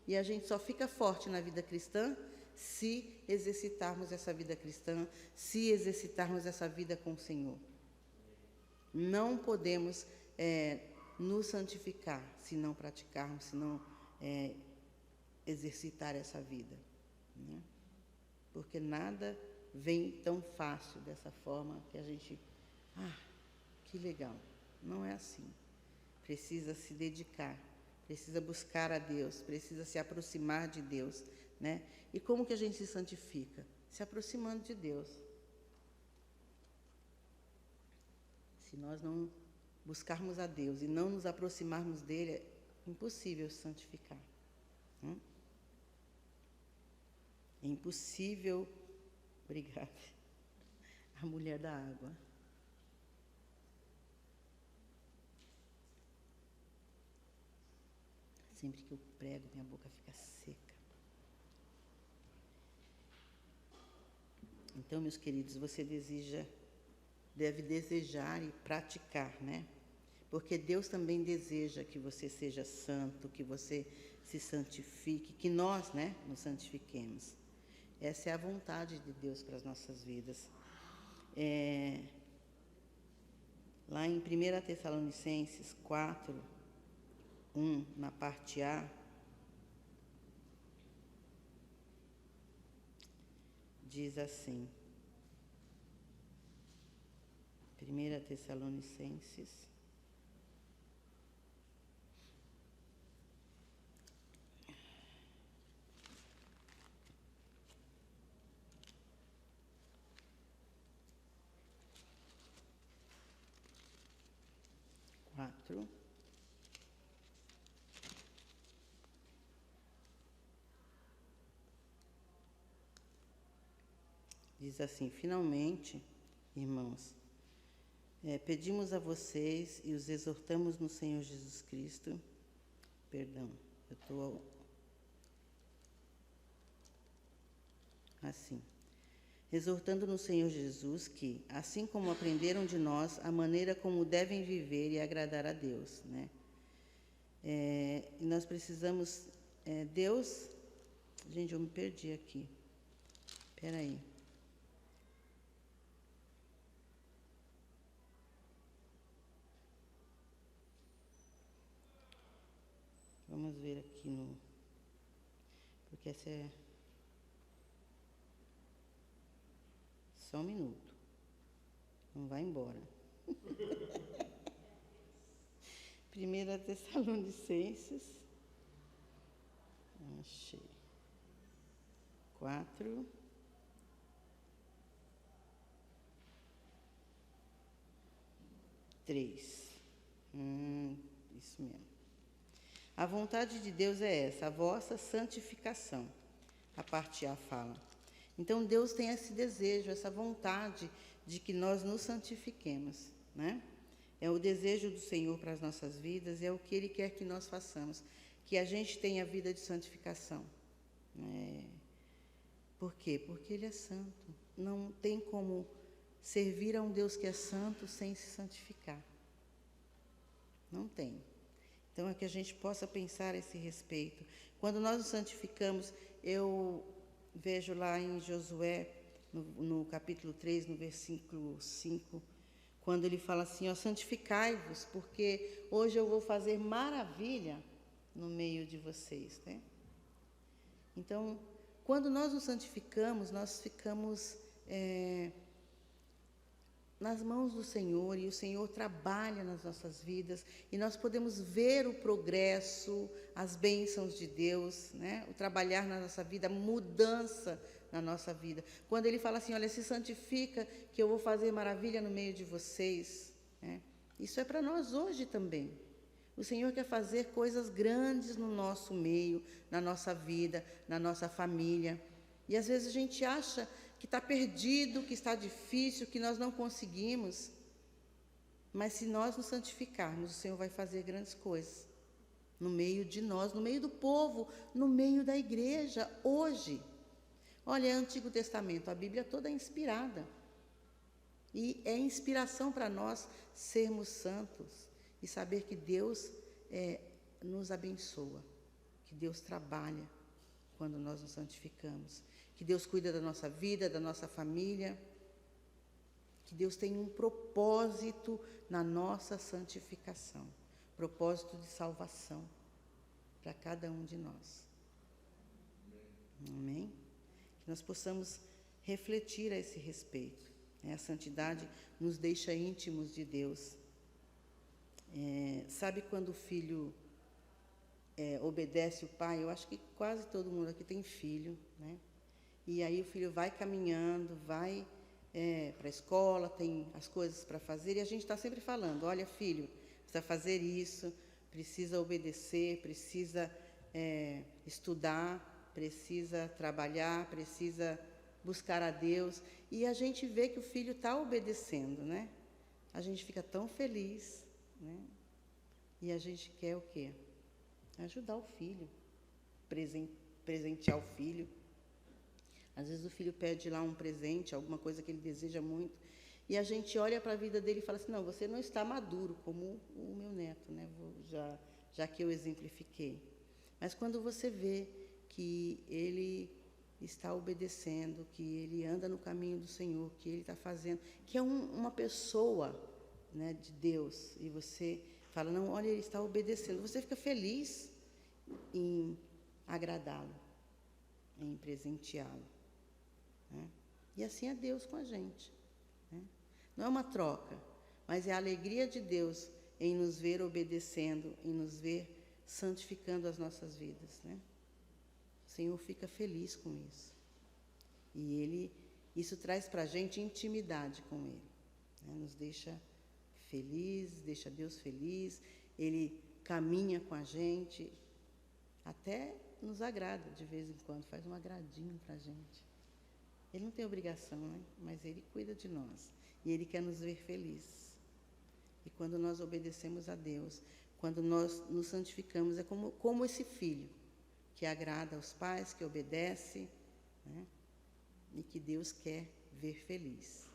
E a gente só fica forte na vida cristã se exercitarmos essa vida cristã, se exercitarmos essa vida com o Senhor. Não podemos nos santificar se não praticarmos, se não exercitar essa vida, né? Porque nada vem tão fácil dessa forma que a gente... que legal. Não é assim. Precisa se dedicar, precisa buscar a Deus, precisa se aproximar de Deus, né? E como que a gente se santifica? Se aproximando de Deus. Se nós não buscarmos a Deus e não nos aproximarmos dele, é impossível se santificar, né? É impossível... Obrigada. A mulher da água. Sempre que eu prego, minha boca fica seca. Então, meus queridos, você deve desejar e praticar, né? Porque Deus também deseja que você seja santo, que você se santifique, que nós, né, nos santifiquemos. Essa é a vontade de Deus para as nossas vidas. Lá em 1 Tessalonicenses 4, 1, na parte A, diz assim, 1 Tessalonicenses 4, diz assim: finalmente, irmãos, pedimos a vocês e os exortamos no Senhor Jesus Cristo. Perdão, eu estou assim. Exortando no Senhor Jesus que, assim como aprenderam de nós, a maneira como devem viver e agradar a Deus, né? E nós precisamos... Deus... Gente, eu me perdi aqui. Espera aí. Vamos ver aqui no... Porque essa é... Só um minuto. Não vai embora. 1 Tessalonicenses. Achei. 4. Isso mesmo. A vontade de Deus é essa, a vossa santificação. A parte A fala. Então, Deus tem esse desejo, essa vontade de que nós nos santifiquemos, né? É o desejo do Senhor para as nossas vidas, é o que Ele quer que nós façamos, que a gente tenha vida de santificação. Por quê? Porque Ele é santo. Não tem como servir a um Deus que é santo sem se santificar. Não tem. Então, é que a gente possa pensar a esse respeito. Quando nós nos santificamos, eu vejo lá em Josué, no capítulo 3, no versículo 5, quando ele fala assim, ó, santificai-vos, porque hoje eu vou fazer maravilha no meio de vocês, né? Então, quando nós nos santificamos, nós ficamos nas mãos do Senhor, e o Senhor trabalha nas nossas vidas, e nós podemos ver o progresso, as bênçãos de Deus, né? O trabalhar na nossa vida, a mudança na nossa vida. Quando ele fala assim, olha, se santifica, que eu vou fazer maravilha no meio de vocês, né? Isso é para nós hoje também. O Senhor quer fazer coisas grandes no nosso meio, na nossa vida, na nossa família. E às vezes a gente acha que está perdido, que está difícil, que nós não conseguimos. Mas se nós nos santificarmos, o Senhor vai fazer grandes coisas no meio de nós, no meio do povo, no meio da igreja, hoje. Olha, é Antigo Testamento, a Bíblia toda é inspirada. E é inspiração para nós sermos santos e saber que Deus nos abençoa, que Deus trabalha quando nós nos santificamos, que Deus cuida da nossa vida, da nossa família, que Deus tem um propósito na nossa santificação, propósito de salvação para cada um de nós. Amém? Que nós possamos refletir a esse respeito, né? A santidade nos deixa íntimos de Deus. Sabe quando o filho obedece o pai? Eu acho que quase todo mundo aqui tem filho, né? E aí o filho vai caminhando, vai para a escola, tem as coisas para fazer, e a gente está sempre falando, olha filho, precisa fazer isso, precisa obedecer, precisa estudar, precisa trabalhar, precisa buscar a Deus, e a gente vê que o filho está obedecendo, né? A gente fica tão feliz, né? E a gente quer o quê? Ajudar o filho, presentear o filho. Às vezes o filho pede lá um presente, alguma coisa que ele deseja muito, e a gente olha para a vida dele e fala assim, não, você não está maduro, como o meu neto, né? Já que eu exemplifiquei. Mas quando você vê que ele está obedecendo, que ele anda no caminho do Senhor, que ele está fazendo, que é uma pessoa, né, de Deus, e você fala, não, olha, ele está obedecendo, você fica feliz em agradá-lo, em presenteá-lo, né? E assim é Deus com a gente, né? Não é uma troca, mas é a alegria de Deus em nos ver obedecendo, em nos ver santificando as nossas vidas, né? O Senhor fica feliz com isso. E isso traz para a gente intimidade com Ele, né? Nos deixa feliz, deixa Deus feliz, Ele caminha com a gente, até nos agrada de vez em quando, faz um agradinho para a gente. Ele não tem obrigação, né? Mas Ele cuida de nós, e Ele quer nos ver felizes. E quando nós obedecemos a Deus, quando nós nos santificamos, é como esse filho, que agrada aos pais, que obedece, né? E que Deus quer ver feliz.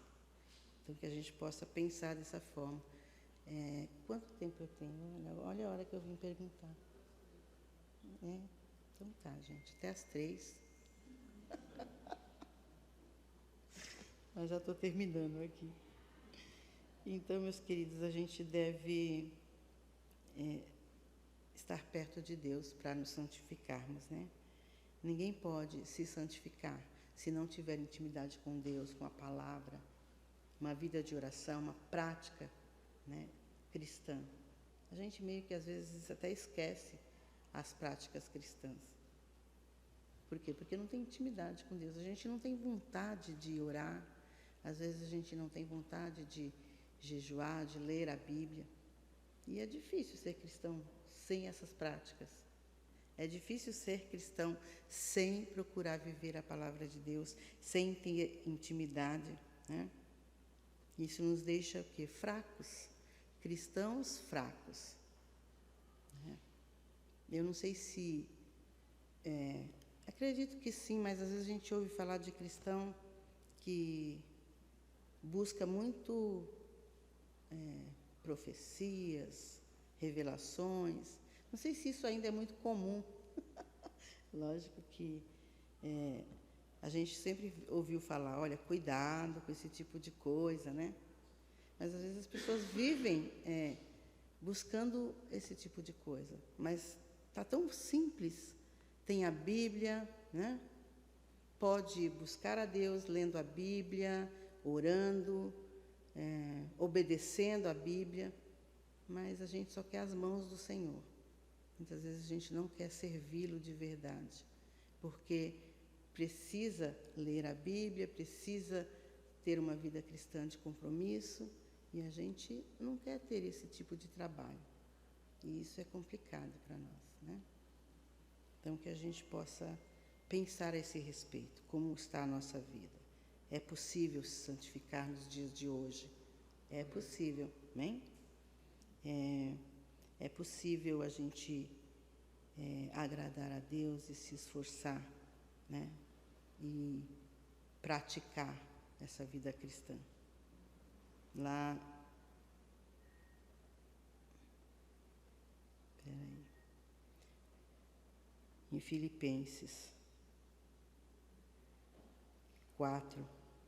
Então, que a gente possa pensar dessa forma. Quanto tempo eu tenho? Olha a hora que eu vim perguntar. Então tá, gente, até as 3. Mas já estou terminando aqui. Então, meus queridos, a gente deve estar perto de Deus para nos santificarmos, né? Ninguém pode se santificar se não tiver intimidade com Deus, com a palavra, uma vida de oração, uma prática, né, cristã. A gente meio que às vezes até esquece as práticas cristãs. Por quê? Porque não tem intimidade com Deus. A gente não tem vontade de orar. Às vezes a gente não tem vontade de jejuar, de ler a Bíblia. E é difícil ser cristão sem essas práticas. É difícil ser cristão sem procurar viver a palavra de Deus, sem ter intimidade, né? Isso nos deixa o quê? Fracos, cristãos fracos, né? Eu não sei se... acredito que sim, mas às vezes a gente ouve falar de cristão que busca muito profecias, revelações. Não sei se isso ainda é muito comum. Lógico que a gente sempre ouviu falar, olha, cuidado com esse tipo de coisa, né? Mas às vezes as pessoas vivem buscando esse tipo de coisa. Mas está tão simples. Tem a Bíblia, né? Pode buscar a Deus lendo a Bíblia, orando, obedecendo a Bíblia, mas a gente só quer as mãos do Senhor. Muitas vezes a gente não quer servi-lo de verdade, porque precisa ler a Bíblia, precisa ter uma vida cristã de compromisso, e a gente não quer ter esse tipo de trabalho. E isso é complicado para nós, né? Então, que a gente possa pensar a esse respeito, como está a nossa vida. É possível se santificar nos dias de hoje? É possível, amém? É possível a gente agradar a Deus e se esforçar, né? E praticar essa vida cristã. Lá, em Filipenses 4,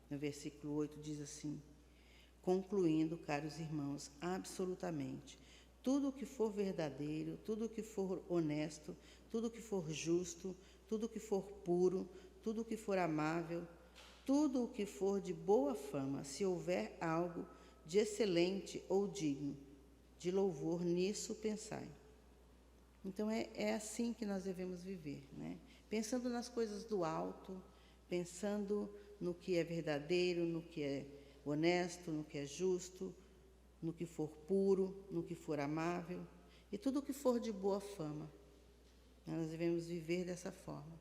no versículo 8, diz assim: concluindo, caros irmãos, absolutamente, tudo o que for verdadeiro, tudo o que for honesto, tudo o que for justo, tudo o que for puro, tudo o que for amável, tudo o que for de boa fama, se houver algo de excelente ou digno de louvor, nisso pensai. Então, é assim que nós devemos viver, né? Pensando nas coisas do alto, pensando no que é verdadeiro, no que é honesto, no que é justo, no que for puro, no que for amável, e tudo o que for de boa fama. Nós devemos viver dessa forma.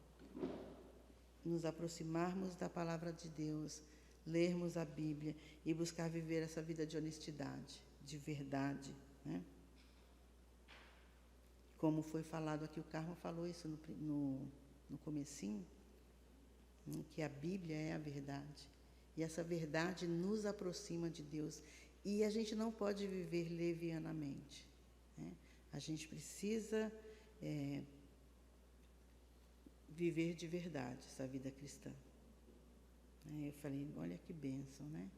Nos aproximarmos da palavra de Deus, lermos a Bíblia e buscar viver essa vida de honestidade, de verdade, né? Como foi falado aqui, o Carmo falou isso no comecinho, que a Bíblia é a verdade. E essa verdade nos aproxima de Deus. E a gente não pode viver levianamente, né? A gente precisa viver de verdade essa vida cristã. Eu falei, olha que bênção, né?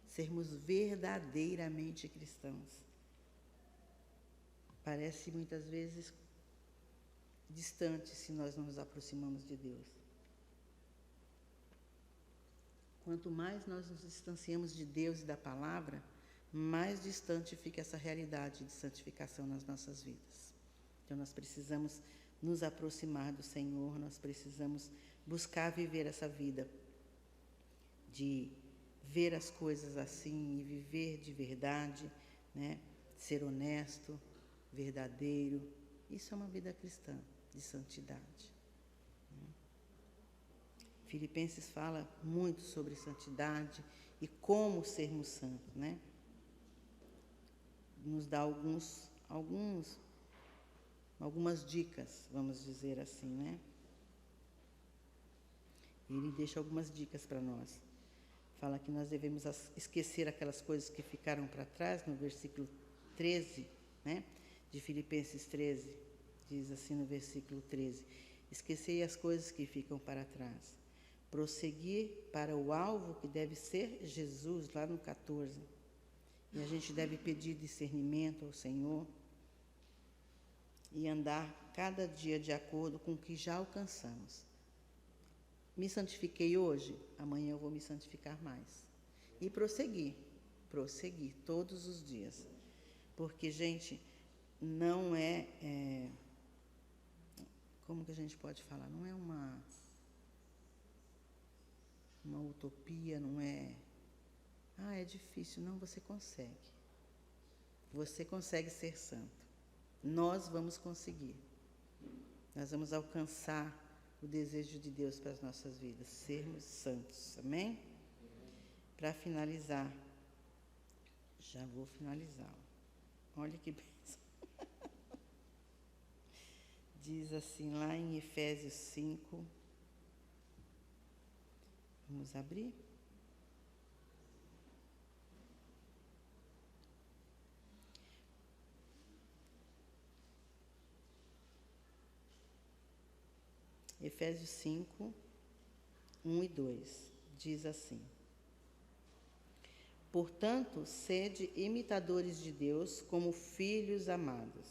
Sermos verdadeiramente cristãos. Parece muitas vezes distante se nós não nos aproximamos de Deus. Quanto mais nós nos distanciamos de Deus e da palavra, mais distante fica essa realidade de santificação nas nossas vidas. Então, nós precisamos nos aproximar do Senhor, nós precisamos buscar viver essa vida de ver as coisas assim e viver de verdade, né? Ser honesto, verdadeiro. Isso é uma vida cristã de santidade. Filipenses fala muito sobre santidade e como sermos santos, né? Nos dá algumas dicas, vamos dizer assim, né? Ele deixa algumas dicas para nós. Fala que nós devemos esquecer aquelas coisas que ficaram para trás, no versículo 13, né? De Filipenses 13, diz assim no versículo 13: esquecei as coisas que ficam para trás, prosseguir para o alvo que deve ser Jesus, lá no 14. E a gente deve pedir discernimento ao Senhor e andar cada dia de acordo com o que já alcançamos. Me santifiquei hoje, amanhã eu vou me santificar mais. E prosseguir todos os dias. Porque, gente, não como que a gente pode falar? Não é uma utopia, não é... é difícil. Não, você consegue. Você consegue ser santo. Nós vamos conseguir. Nós vamos alcançar o desejo de Deus para as nossas vidas, sermos santos, amém? Para finalizar, já vou finalizar. Olha que bênção. Diz assim lá em Efésios 5, vamos abrir? Efésios 5, 1 e 2, diz assim: Portanto, sede imitadores de Deus como filhos amados.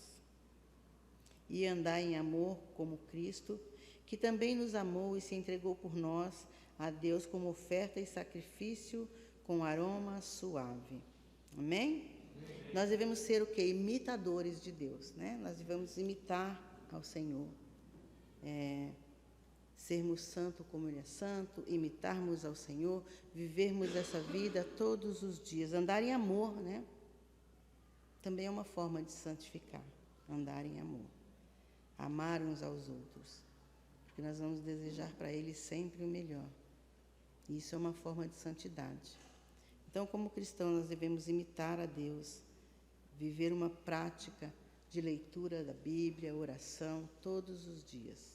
E andai em amor como Cristo, que também nos amou e se entregou por nós a Deus como oferta e sacrifício com aroma suave. Amém? Nós devemos ser o quê? Imitadores de Deus, né? Nós devemos imitar ao Senhor. Sermos santo como Ele é santo, imitarmos ao Senhor, vivermos essa vida todos os dias. Andar em amor, né? Também é uma forma de santificar. Andar em amor. Amar uns aos outros. Porque nós vamos desejar para Ele sempre o melhor. Isso é uma forma de santidade. Então, como cristãos, nós devemos imitar a Deus, viver uma prática de leitura da Bíblia, oração, todos os dias.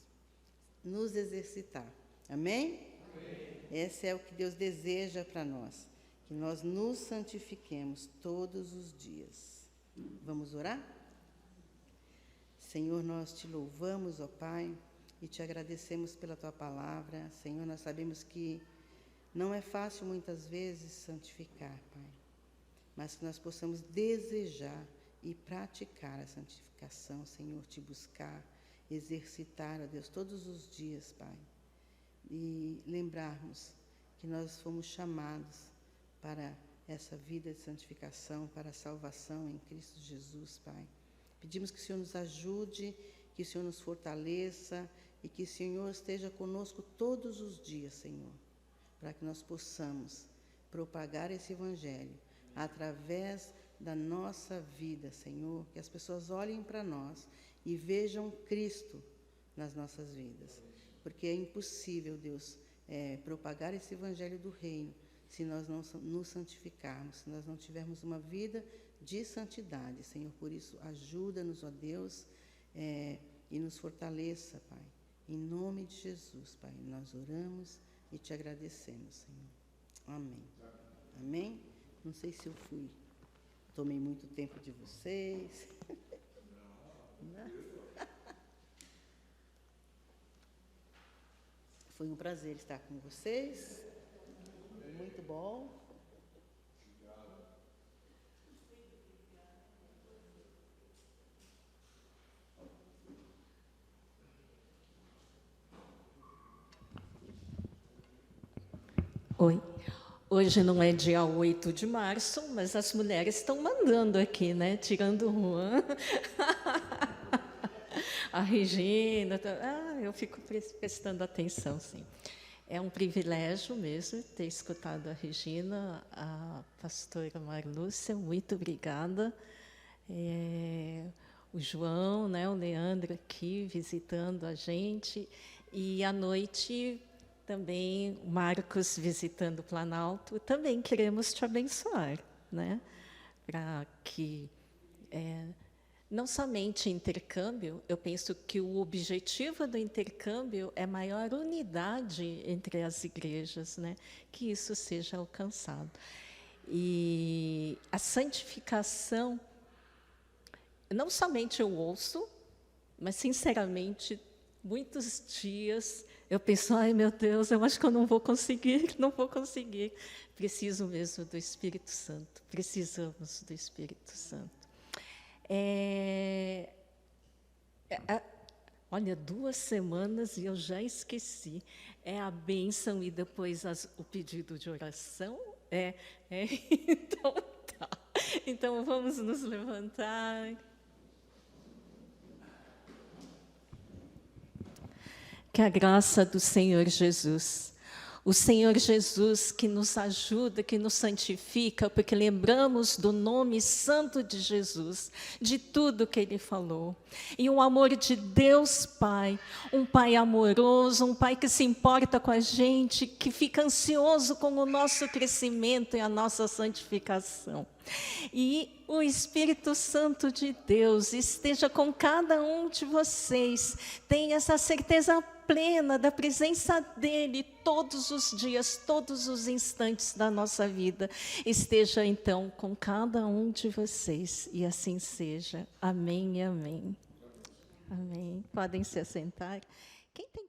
Nos exercitar. Amém? Amém. Esse é o que Deus deseja para nós, que nós nos santifiquemos todos os dias. Vamos orar? Senhor, nós te louvamos, ó Pai, e te agradecemos pela tua palavra. Senhor, nós sabemos que não é fácil muitas vezes santificar, Pai, mas que nós possamos desejar e praticar a santificação, Senhor, te buscar, exercitar, ó Deus, todos os dias, Pai, e lembrarmos que nós fomos chamados para essa vida de santificação, para a salvação em Cristo Jesus, Pai. Pedimos que o Senhor nos ajude, que o Senhor nos fortaleça e que o Senhor esteja conosco todos os dias, Senhor, para que nós possamos propagar esse Evangelho através da nossa vida, Senhor, que as pessoas olhem para nós e vejam Cristo nas nossas vidas, porque é impossível, Deus, propagar esse Evangelho do Reino se nós não nos santificarmos, se nós não tivermos uma vida de santidade, Senhor. Por isso, ajuda-nos, ó Deus, e nos fortaleça, Pai. Em nome de Jesus, Pai, nós oramos e te agradecemos, Senhor. Amém. Amém? Não sei se eu tomei muito tempo de vocês. Foi um prazer estar com vocês. Muito bom. Oi. Hoje não é dia 8 de março, mas as mulheres estão mandando aqui, né? Tirando o Juan. A Regina. Eu fico prestando atenção, sim. É um privilégio mesmo ter escutado a Regina, a pastora Marlúcia, muito obrigada. O João, né, o Leandro aqui visitando a gente. E à noite também o Marcos visitando o Planalto. Também queremos te abençoar, né, para que não somente intercâmbio, eu penso que o objetivo do intercâmbio é maior unidade entre as igrejas, né? Que isso seja alcançado. E a santificação, não somente eu ouço, mas, sinceramente, muitos dias eu penso, ai, meu Deus, eu acho que eu não vou conseguir. Preciso mesmo do Espírito Santo, precisamos do Espírito Santo. Olha, 2 semanas e eu já esqueci. É a bênção e depois o pedido de oração? Então tá. Então vamos nos levantar. Que a graça do Senhor Jesus, o Senhor Jesus que nos ajuda, que nos santifica, porque lembramos do nome santo de Jesus, de tudo que Ele falou. E o amor de Deus Pai, um Pai amoroso, um Pai que se importa com a gente, que fica ansioso com o nosso crescimento e a nossa santificação. E o Espírito Santo de Deus esteja com cada um de vocês. Tenha essa certeza plena da presença dEle todos os dias, todos os instantes da nossa vida. Esteja, então, com cada um de vocês. E assim seja. Amém e amém. Amém. Podem se assentar. Quem tem